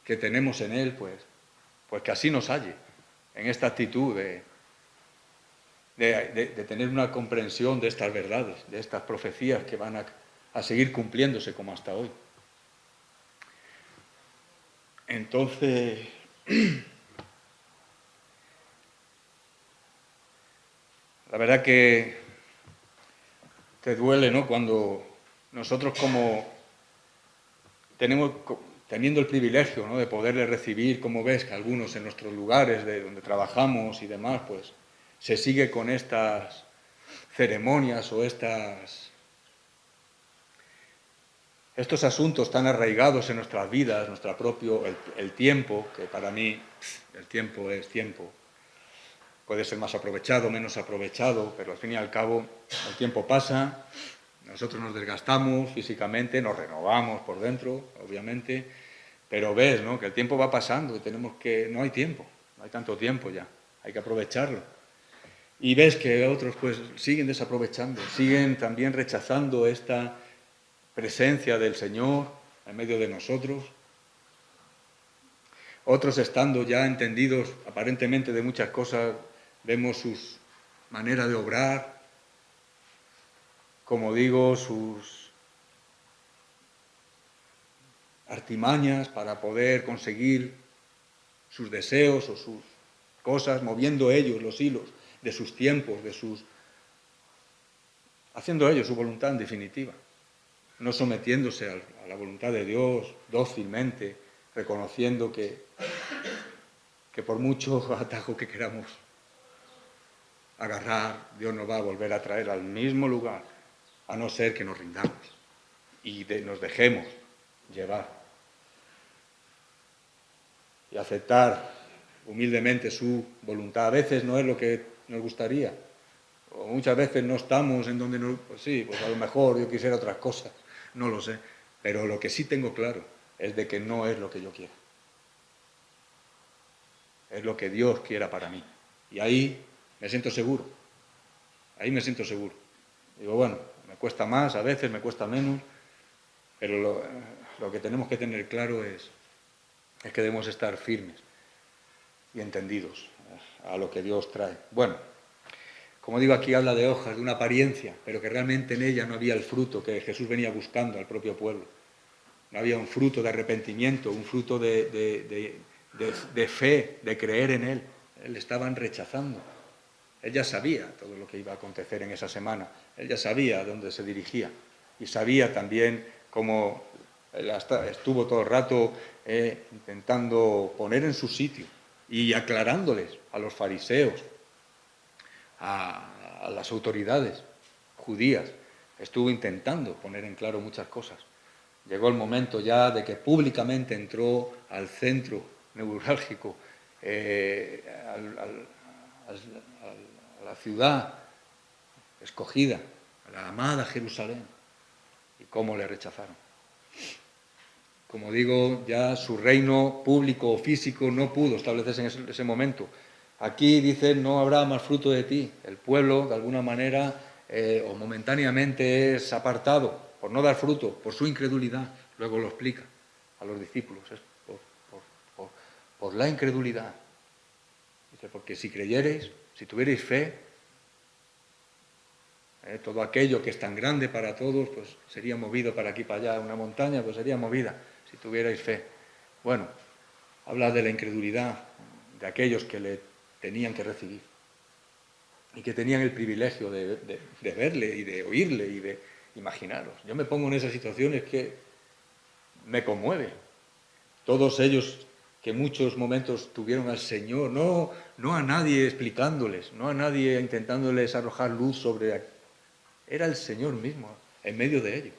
que tenemos en Él, pues que así nos halle, en esta actitud de tener una comprensión de estas verdades, de estas profecías que van a seguir cumpliéndose como hasta hoy. Entonces, la verdad que te duele, ¿no? Cuando nosotros como teniendo el privilegio, ¿no?, de poderle recibir, como ves, que algunos en nuestros lugares de donde trabajamos y demás, pues se sigue con estas ceremonias o estos asuntos tan arraigados en nuestras vidas, el tiempo, que para mí el tiempo es tiempo, puede ser más aprovechado, menos aprovechado, pero al fin y al cabo el tiempo pasa, nosotros nos desgastamos físicamente, nos renovamos por dentro, obviamente, pero ves, ¿no?, que el tiempo va pasando y no hay tiempo, no hay tanto tiempo ya, hay que aprovecharlo. Y ves que otros pues siguen desaprovechando, siguen también rechazando esta presencia del Señor en medio de nosotros. Otros, estando ya entendidos aparentemente de muchas cosas, vemos sus maneras de obrar, como digo, sus artimañas para poder conseguir sus deseos o sus cosas, moviendo ellos los hilos de sus tiempos, haciendo ellos su voluntad en definitiva, no sometiéndose a la voluntad de Dios dócilmente, reconociendo que por mucho atajo que queramos agarrar, Dios nos va a volver a traer al mismo lugar, a no ser que nos rindamos y nos dejemos llevar y aceptar humildemente su voluntad. A veces no es lo que nos gustaría, o muchas veces no estamos en donde nos... Pues sí, pues a lo mejor yo quisiera otras cosas, no lo sé, pero lo que sí tengo claro es de que no es lo que yo quiero, es lo que Dios quiera para mí, y ahí me siento seguro, Digo, bueno, me cuesta más, a veces me cuesta menos, pero lo que tenemos que tener claro es que debemos estar firmes y entendidos a lo que Dios trae. Bueno, como digo, aquí habla de hojas, de una apariencia, pero que realmente en ella no había el fruto que Jesús venía buscando al propio pueblo. No había un fruto de arrepentimiento, un fruto de fe, de creer en Él. Le estaban rechazando. Él ya sabía todo lo que iba a acontecer en esa semana. Él ya sabía a dónde se dirigía. Y sabía también cómo él estuvo todo el rato intentando poner en su sitio y aclarándoles a los fariseos, a las autoridades judías. Estuvo intentando poner en claro muchas cosas. Llegó el momento ya de que públicamente entró al centro neurálgico, a la ciudad escogida, a la amada Jerusalén, y cómo le rechazaron. Como digo, ya su reino público o físico no pudo establecerse en ese momento. Aquí dice, no habrá más fruto de ti. El pueblo, de alguna manera, o momentáneamente es apartado por no dar fruto, por su incredulidad. Luego lo explica a los discípulos, es por la incredulidad. Dice, porque si creyereis, si tuvierais fe, todo aquello que es tan grande para todos, pues sería movido para aquí, para allá, una montaña, pues sería movida, si tuvierais fe. Bueno, habla de la incredulidad de aquellos que le tenían que recibir y que tenían el privilegio de verle y de oírle y de imaginaros. Yo me pongo en esas situaciones que me conmueve. Todos ellos que en muchos momentos tuvieron al Señor, no a nadie explicándoles, no a nadie intentándoles arrojar luz sobre... Era el Señor mismo en medio de ellos.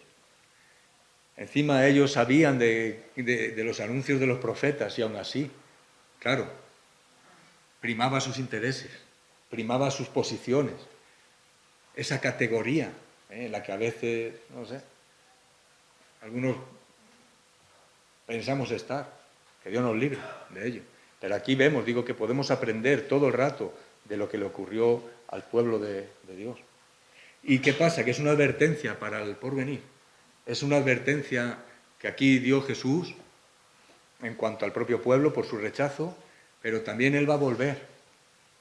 Encima ellos sabían de los anuncios de los profetas y aún así, claro, primaba sus intereses, primaba sus posiciones, esa categoría en la que a veces, no sé, algunos pensamos estar, que Dios nos libre de ello. Pero aquí vemos, digo, que podemos aprender todo el rato de lo que le ocurrió al pueblo de Dios. ¿Y qué pasa? Que es una advertencia para el porvenir. Es una advertencia que aquí dio Jesús en cuanto al propio pueblo por su rechazo, pero también Él va a volver.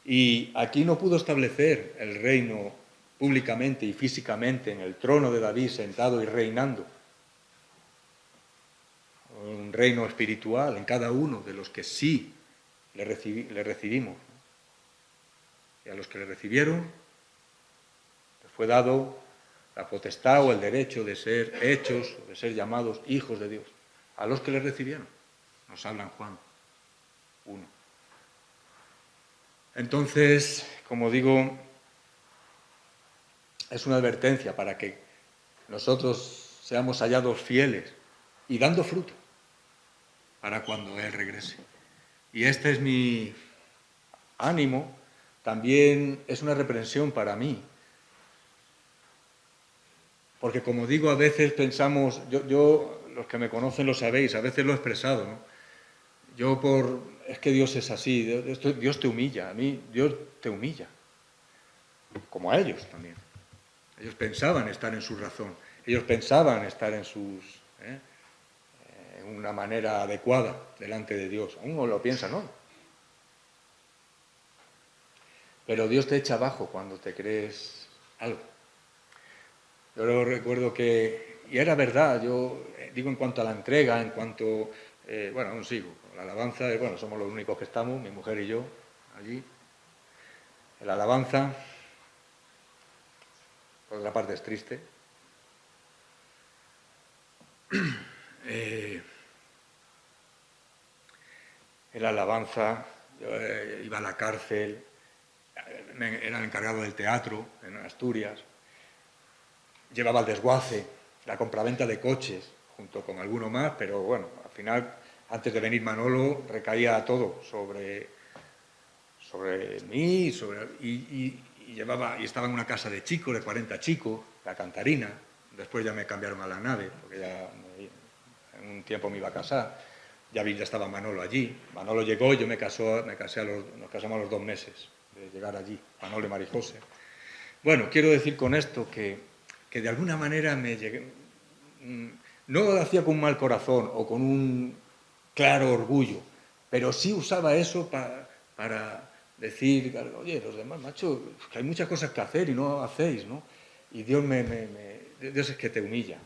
Y aquí no pudo establecer el reino públicamente y físicamente en el trono de David sentado y reinando. Un reino espiritual en cada uno de los que sí le recibimos, ¿no? Y a los que le recibieron les fue dado la potestad o el derecho de ser hechos, de ser llamados hijos de Dios. A los que le recibieron, nos habla en Juan 1. Entonces, como digo, es una advertencia para que nosotros seamos hallados fieles y dando fruto para cuando Él regrese. Y este es mi ánimo, también es una reprensión para mí. Porque como digo, a veces pensamos, yo los que me conocen lo sabéis, a veces lo he expresado, ¿no? Es que Dios es así, Dios te humilla, a mí Dios te humilla, como a ellos también. Ellos pensaban estar en su razón, ellos pensaban estar en una manera adecuada delante de Dios. Aún no lo piensan, ¿no? Pero Dios te echa abajo cuando te crees algo. Yo lo recuerdo que, y era verdad, yo digo en cuanto a la entrega, en cuanto, bueno, aún sigo, la alabanza, bueno, somos los únicos que estamos, mi mujer y yo, allí. La alabanza, por otra parte es triste. En la alabanza, yo iba a la cárcel, era el encargado del teatro en Asturias, llevaba el desguace, la compraventa de coches, junto con alguno más, pero bueno, al final, antes de venir Manolo, recaía todo sobre mí, y estaba en una casa de chicos, de 40 chicos, la Cantarina. Después ya me cambiaron a la nave, porque ya en un tiempo me iba a casar. Ya estaba Manolo allí. Manolo llegó y nos casamos a los 2 meses de llegar allí, Manolo y Marijose. Bueno, quiero decir con esto que de alguna manera no lo hacía con un mal corazón o con un claro orgullo, pero sí usaba eso para decir, oye, los demás, macho, que hay muchas cosas que hacer y no hacéis, ¿no? Y Dios Dios es que te humilla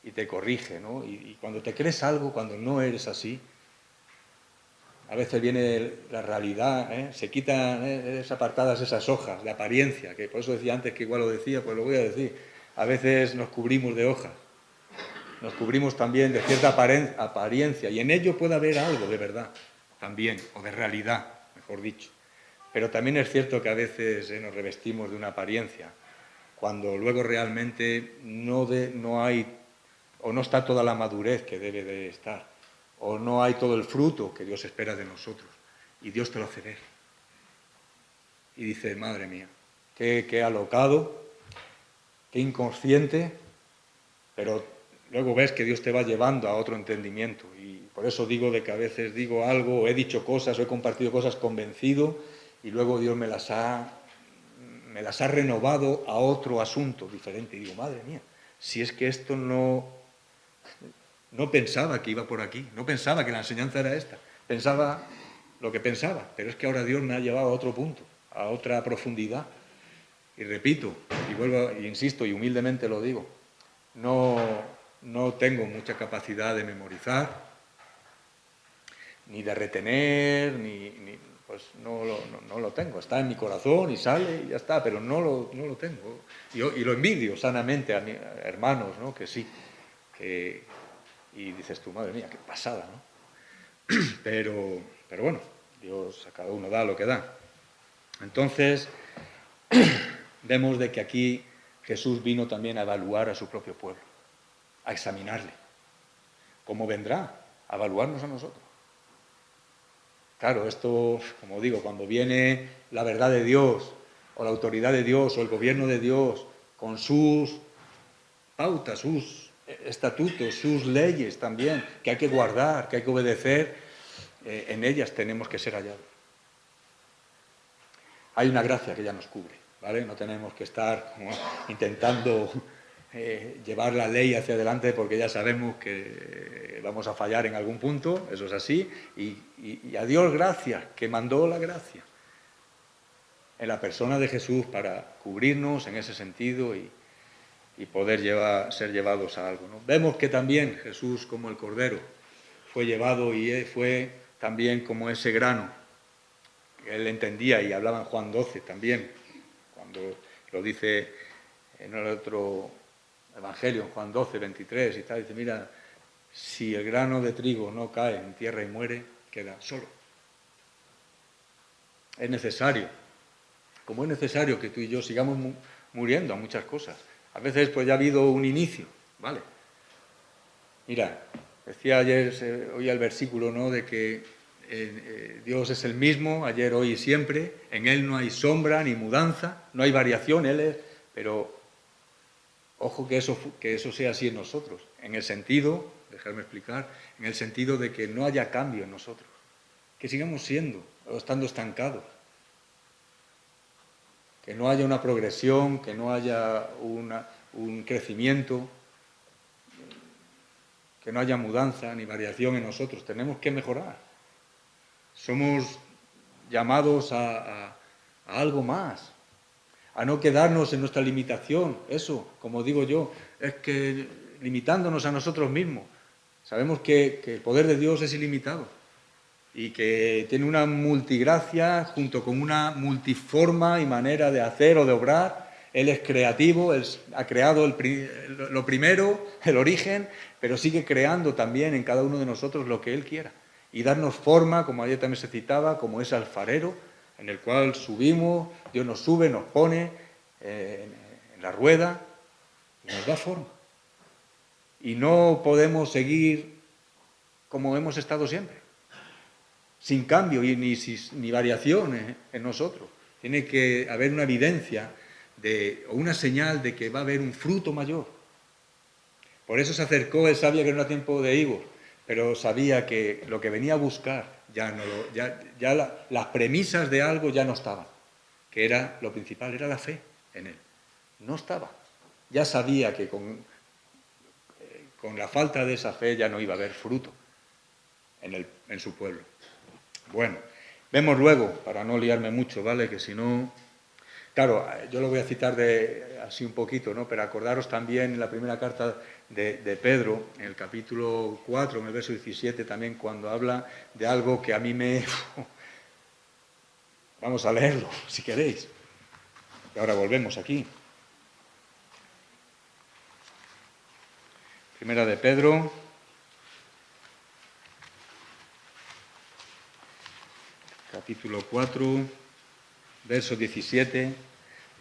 y te corrige, ¿no? Y cuando te crees algo, cuando no eres así, a veces viene la realidad, ¿eh? Se quitan apartadas esas hojas de apariencia, que por eso decía antes que igual lo decía, pues lo voy a decir. A veces nos cubrimos de hojas, nos cubrimos también de cierta apariencia, y en ello puede haber algo de verdad también, o de realidad, mejor dicho. Pero también es cierto que a veces nos revestimos de una apariencia, cuando luego realmente no hay, o no está toda la madurez que debe de estar, o no hay todo el fruto que Dios espera de nosotros, y Dios te lo hace ver. Y dice, madre mía, qué alocado, qué inconsciente, pero luego ves que Dios te va llevando a otro entendimiento. Y por eso digo de que a veces digo algo, o he dicho cosas, o he compartido cosas convencido, y luego Dios me las ha renovado a otro asunto diferente. Y digo, madre mía, si es que esto no pensaba que iba por aquí, no pensaba que la enseñanza era esta, pensaba lo que pensaba, pero es que ahora Dios me ha llevado a otro punto, a otra profundidad. Y repito, y vuelvo, e insisto, y humildemente lo digo, no tengo mucha capacidad de memorizar, ni de retener, pues no lo tengo. Está en mi corazón y sale y ya está, pero no lo tengo. Y lo envidio sanamente a mis hermanos, ¿no? Que sí. Y dices tú, madre mía, qué pasada, ¿no? Pero bueno, Dios a cada uno da lo que da. Entonces, vemos de que aquí Jesús vino también a evaluar a su propio pueblo, a examinarle. ¿Cómo vendrá? A evaluarnos a nosotros. Claro, esto, como digo, cuando viene la verdad de Dios, o la autoridad de Dios, o el gobierno de Dios, con sus pautas, sus estatutos, sus leyes también, que hay que guardar, que hay que obedecer, en ellas tenemos que ser hallados. Hay una gracia que ya nos cubre, ¿vale? No tenemos que estar intentando llevar la ley hacia adelante, porque ya sabemos que vamos a fallar en algún punto, eso es así, y a Dios gracias, que mandó la gracia en la persona de Jesús para cubrirnos en ese sentido y poder ser llevados a algo, ¿no? Vemos que también Jesús, como el Cordero, fue llevado y fue también como ese grano. Él entendía y hablaba en Juan 12 también, cuando lo dice en el otro evangelio, en Juan 12, 23 y tal, dice, mira, si el grano de trigo no cae en tierra y muere, queda solo. Es necesario, como es necesario que tú y yo sigamos muriendo a muchas cosas. A veces pues ya ha habido un inicio, ¿vale? Mira, decía ayer, oía el versículo, ¿no?, de que Dios es el mismo, ayer, hoy y siempre, en Él no hay sombra ni mudanza, no hay variación, Él es, pero ojo que eso sea así en nosotros, en el sentido, dejarme explicar, en el sentido de que no haya cambio en nosotros, que sigamos siendo o estando estancados, que no haya una progresión, que no haya un crecimiento, que no haya mudanza ni variación en nosotros. Tenemos que mejorar. Somos llamados a algo más, a no quedarnos en nuestra limitación. Eso, como digo yo, es que limitándonos a nosotros mismos. Sabemos que el poder de Dios es ilimitado y que tiene una multigracia junto con una multiforma y manera de hacer o de obrar. Él es creativo, Él ha creado lo primero, el origen, pero sigue creando también en cada uno de nosotros lo que Él quiera. Y darnos forma, como ayer también se citaba, como ese alfarero, en el cual subimos, Dios nos sube, nos pone en la rueda y nos da forma. Y no podemos seguir como hemos estado siempre, sin cambio y ni variación en nosotros. Tiene que haber una evidencia o una señal de que va a haber un fruto mayor. Por eso se acercó, él sabía que no era tiempo de higos, pero sabía que lo que venía a buscar, las premisas de algo ya no estaban, que era lo principal, era la fe en él. No estaba. Ya sabía que con la falta de esa fe ya no iba a haber fruto en su pueblo. Bueno, vemos luego, para no liarme mucho, ¿vale? Que si no... Claro, yo lo voy a citar así un poquito, ¿no? Pero acordaros también en la primera carta de Pedro, en el capítulo 4, en el verso 17, también cuando habla de algo que a mí me... Vamos a leerlo, si queréis. Y ahora volvemos aquí. Primera de Pedro, capítulo 4, verso 17,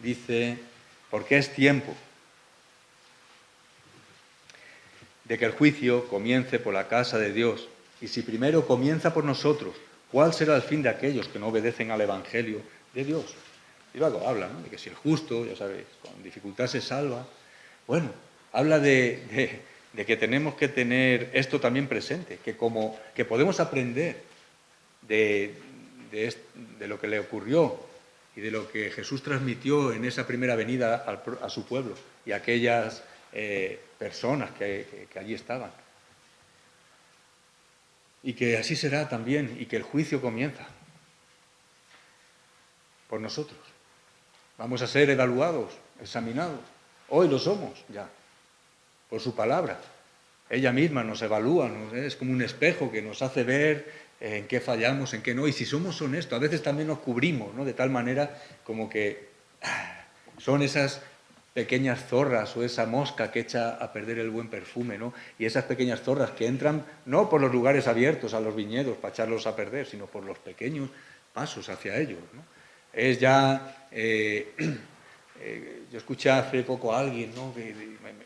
dice, porque es tiempo de que el juicio comience por la casa de Dios, y si primero comienza por nosotros, ¿cuál será el fin de aquellos que no obedecen al Evangelio de Dios? Y luego habla, ¿no?, de que si el justo, ya sabéis, con dificultad se salva. Bueno, habla de que tenemos que tener esto también presente, que podemos aprender de lo que le ocurrió y de lo que Jesús transmitió en esa primera venida a su pueblo y a aquellas personas que allí estaban. Y que así será también, y que el juicio comienza por nosotros. Vamos a ser evaluados, examinados. Hoy lo somos ya, por su palabra. Ella misma nos evalúa, es como un espejo que nos hace ver en qué fallamos, en qué no. Y si somos honestos, a veces también nos cubrimos, ¿no?, de tal manera como que son esas pequeñas zorras o esa mosca que echa a perder el buen perfume, ¿no? Y esas pequeñas zorras que entran no por los lugares abiertos a los viñedos para echarlos a perder, sino por los pequeños pasos hacia ellos, ¿no? Es ya... yo escuché hace poco a alguien, ¿no?, que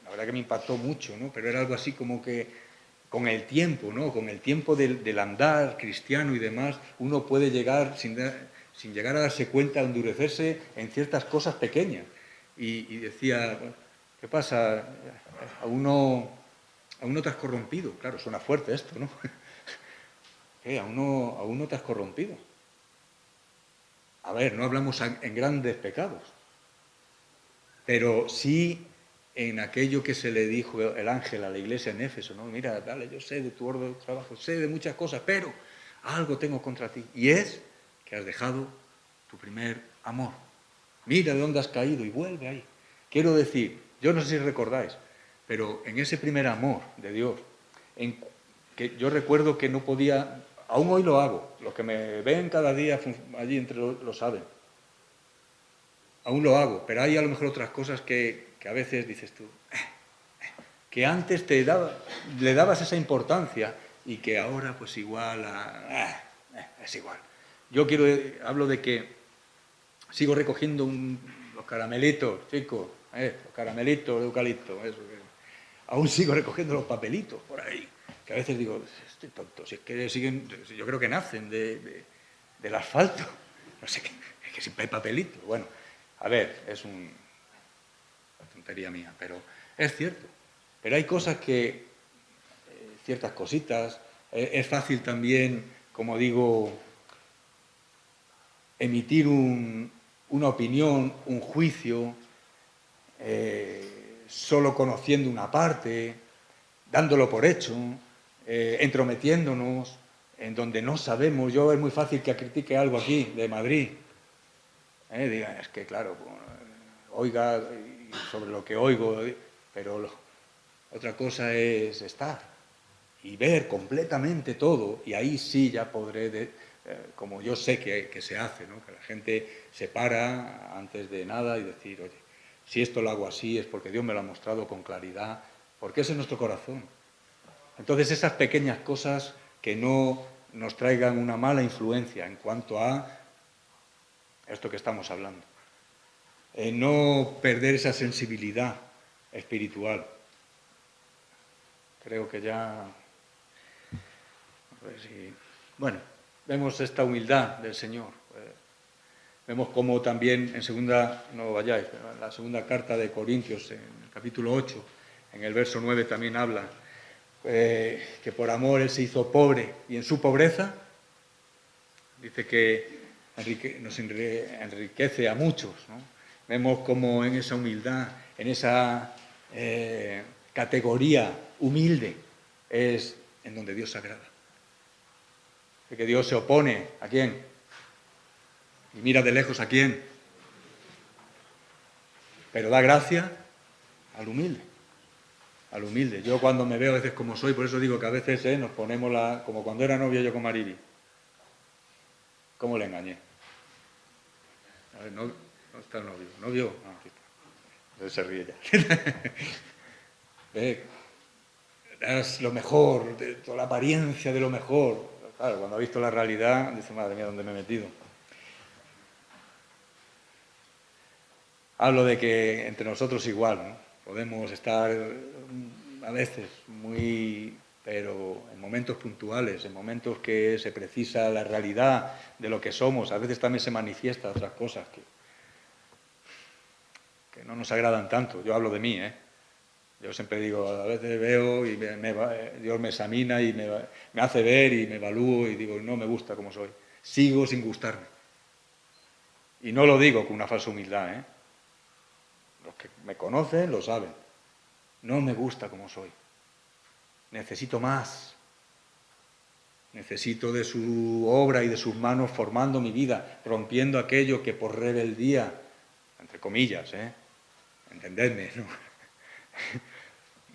la verdad que me impactó mucho, ¿no?, pero era algo así como que con el tiempo, ¿no?, con el tiempo del andar cristiano y demás, uno puede llegar, sin llegar a darse cuenta, a endurecerse en ciertas cosas pequeñas. Y decía, bueno, ¿qué pasa? Aún no te has corrompido. Claro, suena fuerte esto, ¿no? ¿Qué? ¿Aún no te has corrompido? A ver, no hablamos en grandes pecados, pero sí en aquello que se le dijo el ángel a la iglesia en Éfeso, ¿no? Mira, dale, yo sé de tu orden de trabajo, sé de muchas cosas, pero algo tengo contra ti, y es que has dejado tu primer amor. Mira de dónde has caído y vuelve ahí. Quiero decir, yo no sé si recordáis, pero en ese primer amor de Dios, que yo recuerdo que no podía, aún hoy lo hago, los que me ven cada día allí entre lo saben, aún lo hago, pero hay a lo mejor otras cosas que a veces dices tú, que antes le dabas esa importancia y que ahora pues igual, es igual. Yo hablo de que sigo recogiendo los caramelitos, chicos, los caramelitos de eucalipto, eso. Aún sigo recogiendo los papelitos por ahí, que a veces digo, estoy tonto, si es que siguen, yo creo que nacen del asfalto, no sé, es que siempre hay papelitos. Bueno, a ver, es una tontería mía, pero es cierto. Pero hay cosas ciertas cositas, es fácil también, como digo, emitir una opinión, un juicio, solo conociendo una parte, dándolo por hecho, entrometiéndonos en donde no sabemos. Yo es muy fácil que critique algo aquí, de Madrid. Digan, es que claro, oiga sobre lo que oigo, pero otra cosa es estar y ver completamente todo, y ahí sí ya podré, como yo sé que se hace, ¿no? Que la gente se para antes de nada y decir, oye, si esto lo hago así es porque Dios me lo ha mostrado con claridad, porque ese es nuestro corazón. Entonces esas pequeñas cosas que no nos traigan una mala influencia en cuanto a esto que estamos hablando. No perder esa sensibilidad espiritual. Creo que ya... Bueno, vemos esta humildad del Señor. Vemos cómo también en la segunda carta de Corintios, en el capítulo 8, en el verso 9 también habla que por amor Él se hizo pobre y en su pobreza dice que nos enriquece a muchos, ¿no? Vemos cómo en esa humildad, en esa categoría humilde, es en donde Dios se agrada. Que Dios se opone, ¿a quién? Y mira de lejos a quién. Pero da gracia al humilde. Al humilde. Yo cuando me veo a veces como soy, por eso digo que a veces nos ponemos como cuando era novia yo con Mariby. ¿Cómo le engañé? A ver, no está el novio. ¿Novio? No, aquí está. Entonces se ríe ya. Es lo mejor, toda la apariencia de lo mejor. Claro, cuando ha visto la realidad, dice, madre mía, ¿dónde me he metido? Hablo de que entre nosotros igual, ¿no? Podemos estar a veces pero en momentos puntuales, en momentos que se precisa la realidad de lo que somos, a veces también se manifiesta otras cosas que no nos agradan tanto. Yo hablo de mí, Yo siempre digo, a veces veo y Dios me examina y me hace ver y me evalúo y digo, no me gusta como soy. Sigo sin gustarme. Y no lo digo con una falsa humildad, Los que me conocen lo saben. No me gusta como soy. Necesito más. Necesito de su obra y de sus manos formando mi vida, rompiendo aquello que por rebeldía, entre comillas, entendedme, ¿no?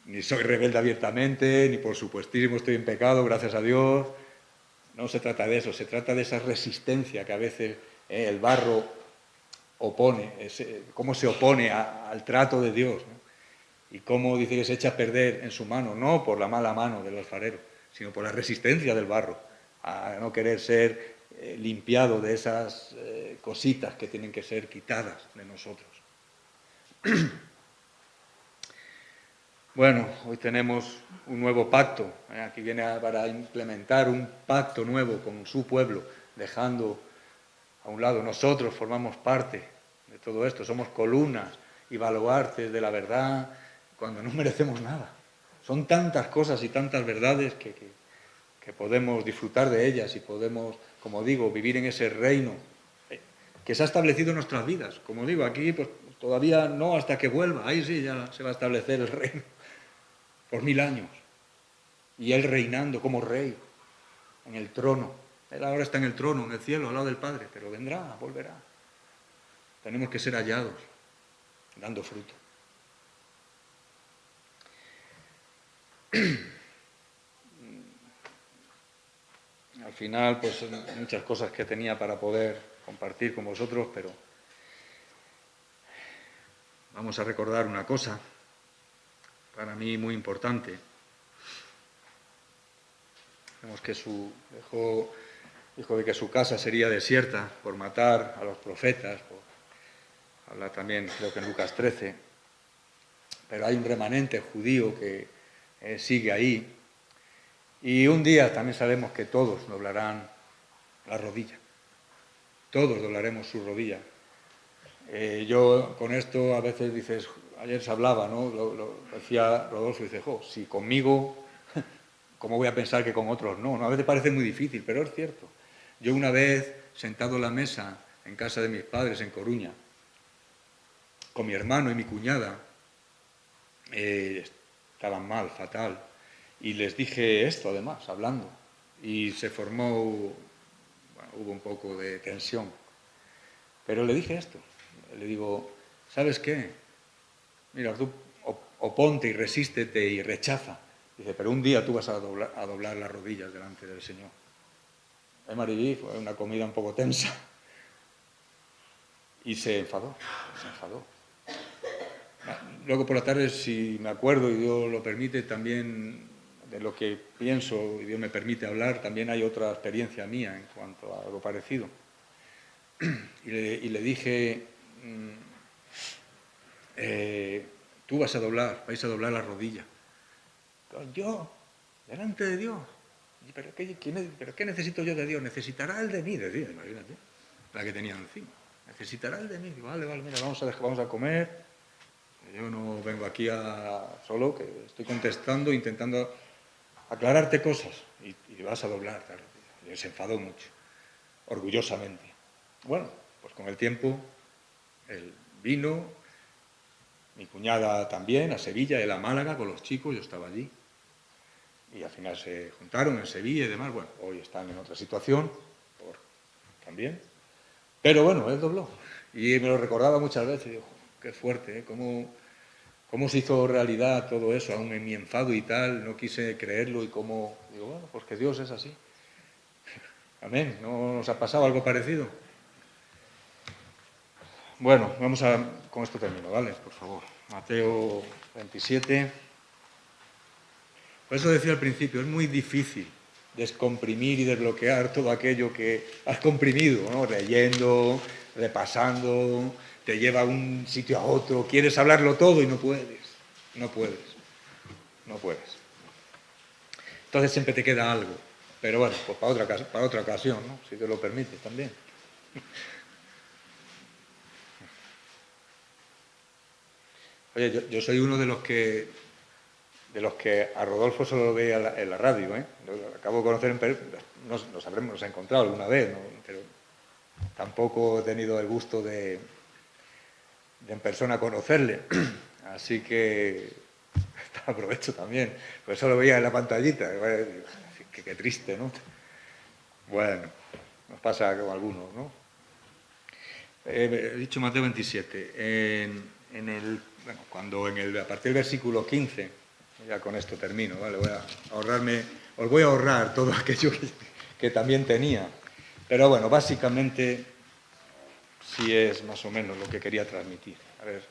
Ni soy rebelde abiertamente, ni por supuestísimo estoy en pecado, gracias a Dios. No se trata de eso, se trata de esa resistencia que a veces el barro opone, cómo se opone al trato de Dios, ¿no? Y cómo dice que se echa a perder en su mano, no por la mala mano del alfarero, sino por la resistencia del barro, a no querer ser limpiado de esas cositas que tienen que ser quitadas de nosotros. Bueno, hoy tenemos un nuevo pacto, aquí viene para implementar un pacto nuevo con su pueblo, dejando a un lado. Nosotros formamos parte de todo esto, somos columnas y baluartes de la verdad cuando no merecemos nada. Son tantas cosas y tantas verdades que podemos disfrutar de ellas y podemos, como digo, vivir en ese reino que se ha establecido en nuestras vidas. Como digo, aquí pues todavía no hasta que vuelva, ahí sí ya se va a establecer el reino por 1000 años. Y Él reinando como rey en el trono. Él ahora está en el trono, en el cielo, al lado del Padre, pero vendrá, volverá. Tenemos que ser hallados, dando fruto. Al final, pues muchas cosas que tenía para poder compartir con vosotros, pero vamos a recordar una cosa, para mí muy importante. Vemos que dijo de que su casa sería desierta por matar a los profetas, habla también, creo que en Lucas 13, pero hay un remanente judío que sigue ahí, y un día también sabemos que todos doblarán la rodilla, todos doblaremos su rodilla. Yo con esto a veces dices, ayer se hablaba, ¿no? Lo decía Rodolfo, dice, si conmigo, ¿cómo voy a pensar que con otros no? A veces parece muy difícil, pero es cierto. Yo una vez, sentado en la mesa en casa de mis padres en Coruña, con mi hermano y mi cuñada, estaban mal, fatal, y les dije esto además, hablando, y se formó, hubo un poco de tensión, pero le dije esto, le digo, ¿sabes qué? Mira, tú oponte y resístete y rechaza. Dice, pero un día tú vas a doblar las rodillas delante del Señor. Maribí fue una comida un poco tensa y se enfadó. Luego por la tarde, si me acuerdo y Dios lo permite, también de lo que pienso y Dios me permite hablar, también hay otra experiencia mía en cuanto a algo parecido. Y le dije, vais a doblar la rodilla. Yo, delante de Dios. ¿Pero qué necesito yo de Dios? Necesitará Él de mí, de Dios, imagínate. La que tenía encima. Necesitará Él de mí. Vale, mira, vamos a comer. Yo no vengo aquí solo, que estoy contestando, intentando aclararte cosas. Y vas a doblar, claro. Y se enfadó mucho, orgullosamente. Bueno, pues con el tiempo, él vino, mi cuñada también, a Sevilla, él a Málaga con los chicos, yo estaba allí. Y al final se juntaron en Sevilla y demás. Bueno, hoy están en otra situación, también. Pero bueno, él dobló. Y me lo recordaba muchas veces. Y digo, qué fuerte, ¿eh? ¿Cómo se hizo realidad todo eso? Aún en mi enfado y tal, no quise creerlo. Y cómo, digo, bueno, pues que Dios es así. Amén. ¿No nos ha pasado algo parecido? Bueno, con esto termino, ¿vale? Por favor. Mateo 27. Por eso decía al principio, es muy difícil descomprimir y desbloquear todo aquello que has comprimido, ¿no? Leyendo, repasando, te lleva a un sitio a otro, quieres hablarlo todo y no puedes. Entonces siempre te queda algo. Pero bueno, pues para otra ocasión, ¿no? Si te lo permite también. Oye, yo soy uno de los que a Rodolfo solo lo veía en la radio, ¿eh? Lo acabo de conocer en Perú, nos habremos encontrado alguna vez, ¿no? Pero tampoco he tenido el gusto de en persona conocerle. Así que aprovecho también, pues eso lo veía en la pantallita. Qué triste, ¿no? Bueno, nos pasa con algunos, ¿no? He dicho Mateo 27. A partir del versículo 15, ya con esto termino, ¿vale? Os voy a ahorrar todo aquello que también tenía. Pero bueno, básicamente sí es más o menos lo que quería transmitir. A ver.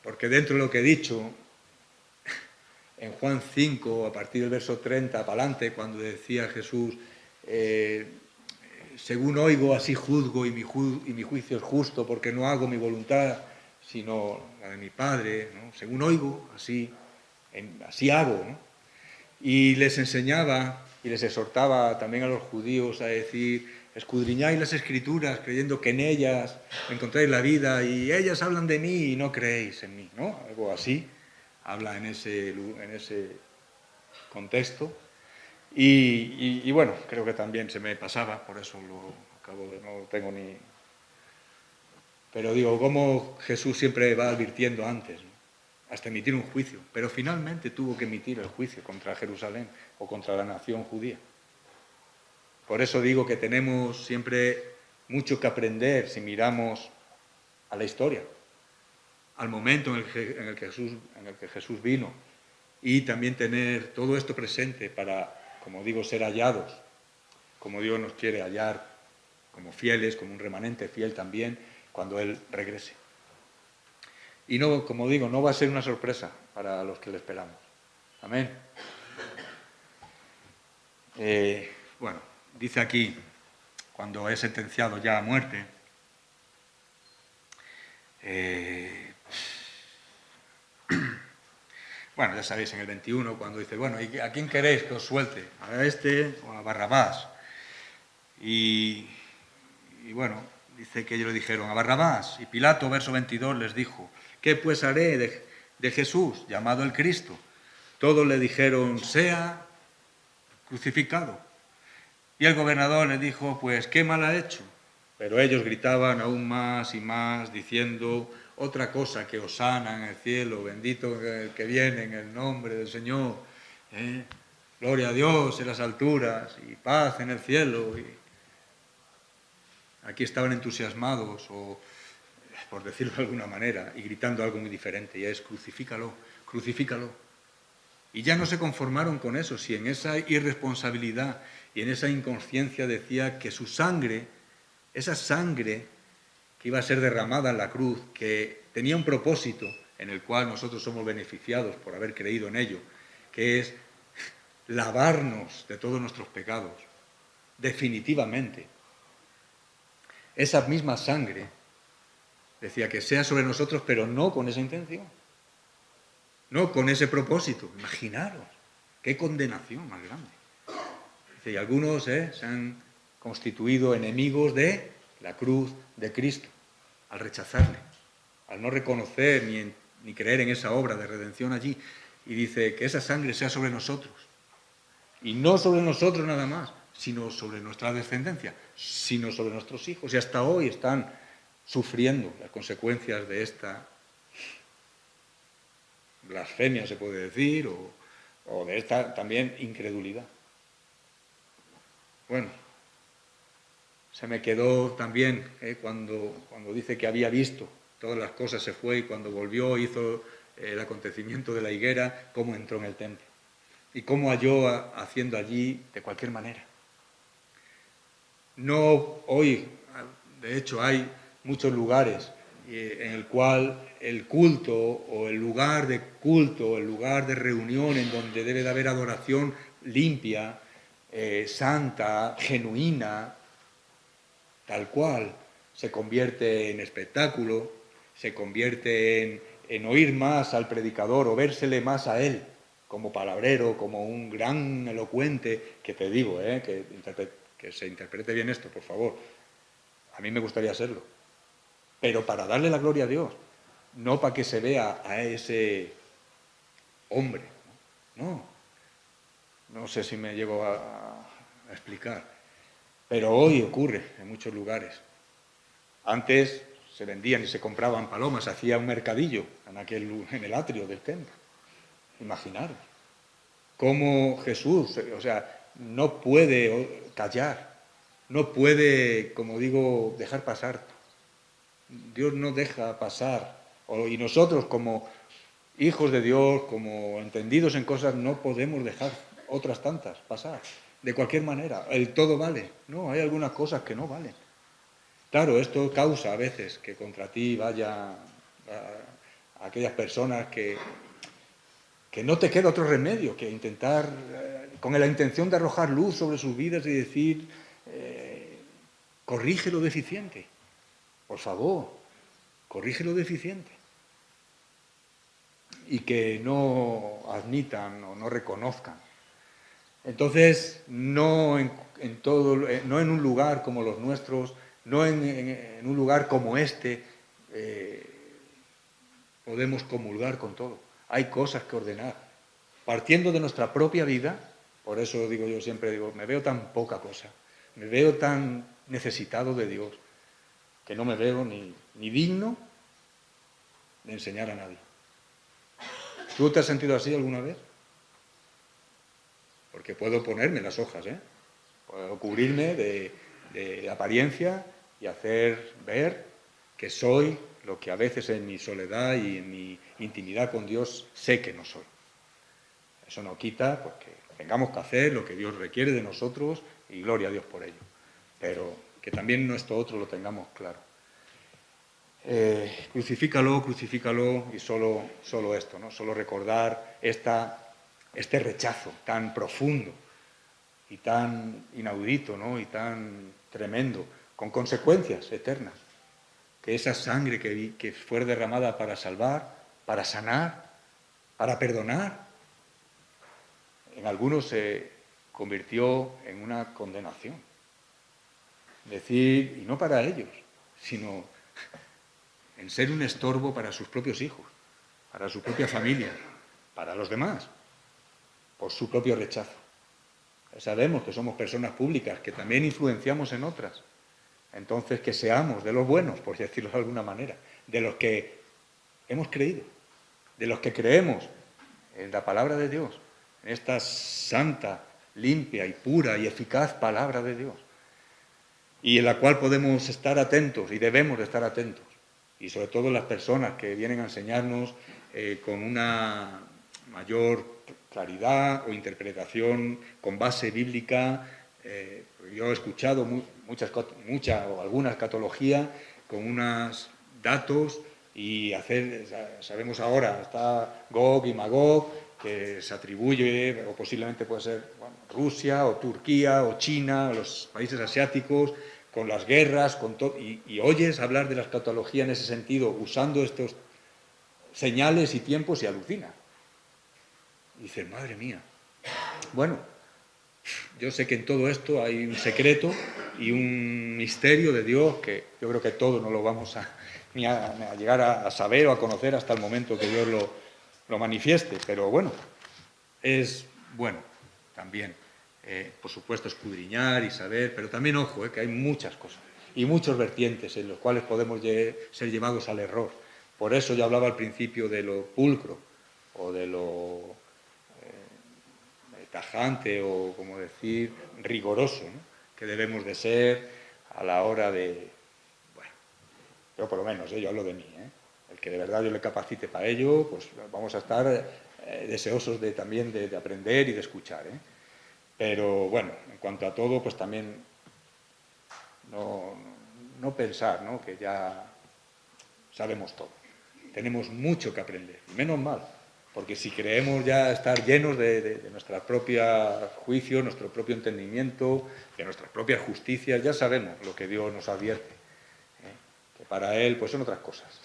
Porque dentro de lo que he dicho, en Juan 5, a partir del verso 30 para adelante, cuando decía Jesús, según oigo, así juzgo y mi juicio es justo, porque no hago mi voluntad, sino la de mi Padre, ¿no? Según oigo, así hago, ¿no? Y les enseñaba y les exhortaba también a los judíos a decir, escudriñáis las Escrituras creyendo que en ellas encontráis la vida y ellas hablan de mí y no creéis en mí, ¿no? Algo así, habla en ese contexto. Y bueno, creo que también se me pasaba, por eso no tengo ni... Pero digo, cómo Jesús siempre va advirtiendo antes, ¿no? Hasta emitir un juicio, pero finalmente tuvo que emitir el juicio contra Jerusalén o contra la nación judía. Por eso digo que tenemos siempre mucho que aprender si miramos a la historia, al momento en el que Jesús vino y también tener todo esto presente para, como digo, ser hallados, como Dios nos quiere hallar, como fieles, como un remanente fiel también, cuando Él regrese. Y no, como digo, no va a ser una sorpresa para los que le esperamos. Amén. Bueno, dice aquí, cuando es sentenciado ya a muerte, bueno, ya sabéis, en el 21, cuando dice, bueno, ¿y a quién queréis que os suelte? ¿A este o a Barrabás? Y bueno, dice que ellos le dijeron, a Barrabás. Y Pilato, verso 22, les dijo, ¿qué pues haré de Jesús, llamado el Cristo? Todos le dijeron, sea crucificado. Y el gobernador le dijo, pues, ¿qué mal ha hecho? Pero ellos gritaban aún más y más, diciendo otra cosa que hosana en el cielo, bendito el que viene en el nombre del Señor, gloria a Dios en las alturas y paz en el cielo. Y aquí estaban entusiasmados, o por decirlo de alguna manera, y gritando algo muy diferente, y es crucifícalo, crucifícalo. Y ya no se conformaron con eso, si en esa irresponsabilidad y en esa inconsciencia decía que su sangre, esa sangre que iba a ser derramada en la cruz, que tenía un propósito en el cual nosotros somos beneficiados por haber creído en ello, que es lavarnos de todos nuestros pecados, definitivamente. Esa misma sangre decía que sea sobre nosotros, pero no con esa intención, no con ese propósito. Imaginaros, qué condenación más grande. Dice, y algunos se han constituido enemigos de la cruz de Cristo, al rechazarle, al no reconocer ni creer en esa obra de redención allí. Y dice que esa sangre sea sobre nosotros. Y no sobre nosotros nada más, sino sobre nuestra descendencia, sino sobre nuestros hijos. Y hasta hoy están sufriendo las consecuencias de esta blasfemia, se puede decir, o de esta también incredulidad. Bueno, se me quedó también cuando dice que había visto todas las cosas, se fue y cuando volvió hizo el acontecimiento de la higuera, cómo entró en el templo y cómo halló haciendo allí de cualquier manera. No hoy, de hecho, hay muchos lugares en el cual el culto o el lugar de culto, el lugar de reunión en donde debe de haber adoración limpia, santa, genuina, tal cual, se convierte en espectáculo, se convierte en oír más al predicador o vérsele más a él como palabrero, como un gran elocuente, que te digo, que se interprete bien esto, por favor. A mí me gustaría serlo. Pero para darle la gloria a Dios, no para que se vea a ese hombre. No sé si me llego a explicar. Pero hoy ocurre en muchos lugares. Antes se vendían y se compraban palomas, se hacía un mercadillo en el atrio del templo. Imaginaros cómo Jesús, o sea, no puede callar, no puede, como digo, dejar pasar. Dios no deja pasar. Y nosotros como hijos de Dios, como entendidos en cosas, no podemos dejar otras tantas pasar. De cualquier manera, el todo vale. No, hay algunas cosas que no valen. Claro, esto causa a veces que contra ti vaya a aquellas personas que no te queda otro remedio que intentar, con la intención de arrojar luz sobre sus vidas y decir, corrige lo deficiente, por favor, corrige lo deficiente. Y que no admitan o no reconozcan. Entonces, no en un lugar como los nuestros, no en un lugar como este, podemos comulgar con todo. Hay cosas que ordenar. Partiendo de nuestra propia vida, por eso digo yo siempre, me veo tan poca cosa, me veo tan necesitado de Dios, que no me veo ni digno de enseñar a nadie. ¿Tú te has sentido así alguna vez? Porque puedo ponerme las hojas, puedo cubrirme de apariencia y hacer ver que soy lo que a veces en mi soledad y en mi intimidad con Dios sé que no soy. Eso no quita pues, que tengamos que hacer lo que Dios requiere de nosotros y gloria a Dios por ello. Pero que también esto otro lo tengamos claro. Crucifícalo, crucifícalo y solo esto, ¿no? Solo recordar este rechazo tan profundo y tan inaudito, ¿no? Y tan tremendo, con consecuencias eternas. Que esa sangre que fue derramada para salvar, para sanar, para perdonar, en algunos se convirtió en una condenación. Decir, y no para ellos, sino en ser un estorbo para sus propios hijos, para su propia familia, para los demás, por su propio rechazo. Sabemos que somos personas públicas, que también influenciamos en otras. Entonces, que seamos de los buenos, por decirlo de alguna manera, de los que hemos creído, de los que creemos en la palabra de Dios, en esta santa, limpia y pura y eficaz palabra de Dios, y en la cual podemos estar atentos y debemos de estar atentos. Y sobre todo las personas que vienen a enseñarnos con una mayor claridad o interpretación con base bíblica. Yo he escuchado mucha o alguna escatología con unos datos y sabemos ahora, está Gog y Magog, que se atribuye, o posiblemente puede ser Rusia o Turquía o China, o los países asiáticos, con las guerras, con todo, y oyes hablar de la escatología en ese sentido, usando estos señales y tiempos, y alucina. Y dices, madre mía. Bueno, yo sé que en todo esto hay un secreto y un misterio de Dios que yo creo que todos no lo vamos ni a llegar a saber o a conocer hasta el momento que Dios lo manifieste. Pero bueno, es bueno también, por supuesto, escudriñar y saber, pero también, ojo, que hay muchas cosas y muchos vertientes en los cuales podemos ser llevados al error. Por eso yo hablaba al principio de lo pulcro o de lo tajante o, como decir, rigoroso, ¿no? Que debemos de ser a la hora de, bueno, yo por lo menos, yo hablo de mí, el que de verdad Dios le capacite para ello, pues vamos a estar deseosos también de aprender y de escuchar, Pero bueno, en cuanto a todo, pues también no pensar, ¿no? Que ya sabemos todo. Tenemos mucho que aprender, y menos mal, porque si creemos ya estar llenos de nuestra propia juicio, nuestro propio entendimiento, de nuestras propias justicias, ya sabemos lo que Dios nos advierte, que para Él pues son otras cosas.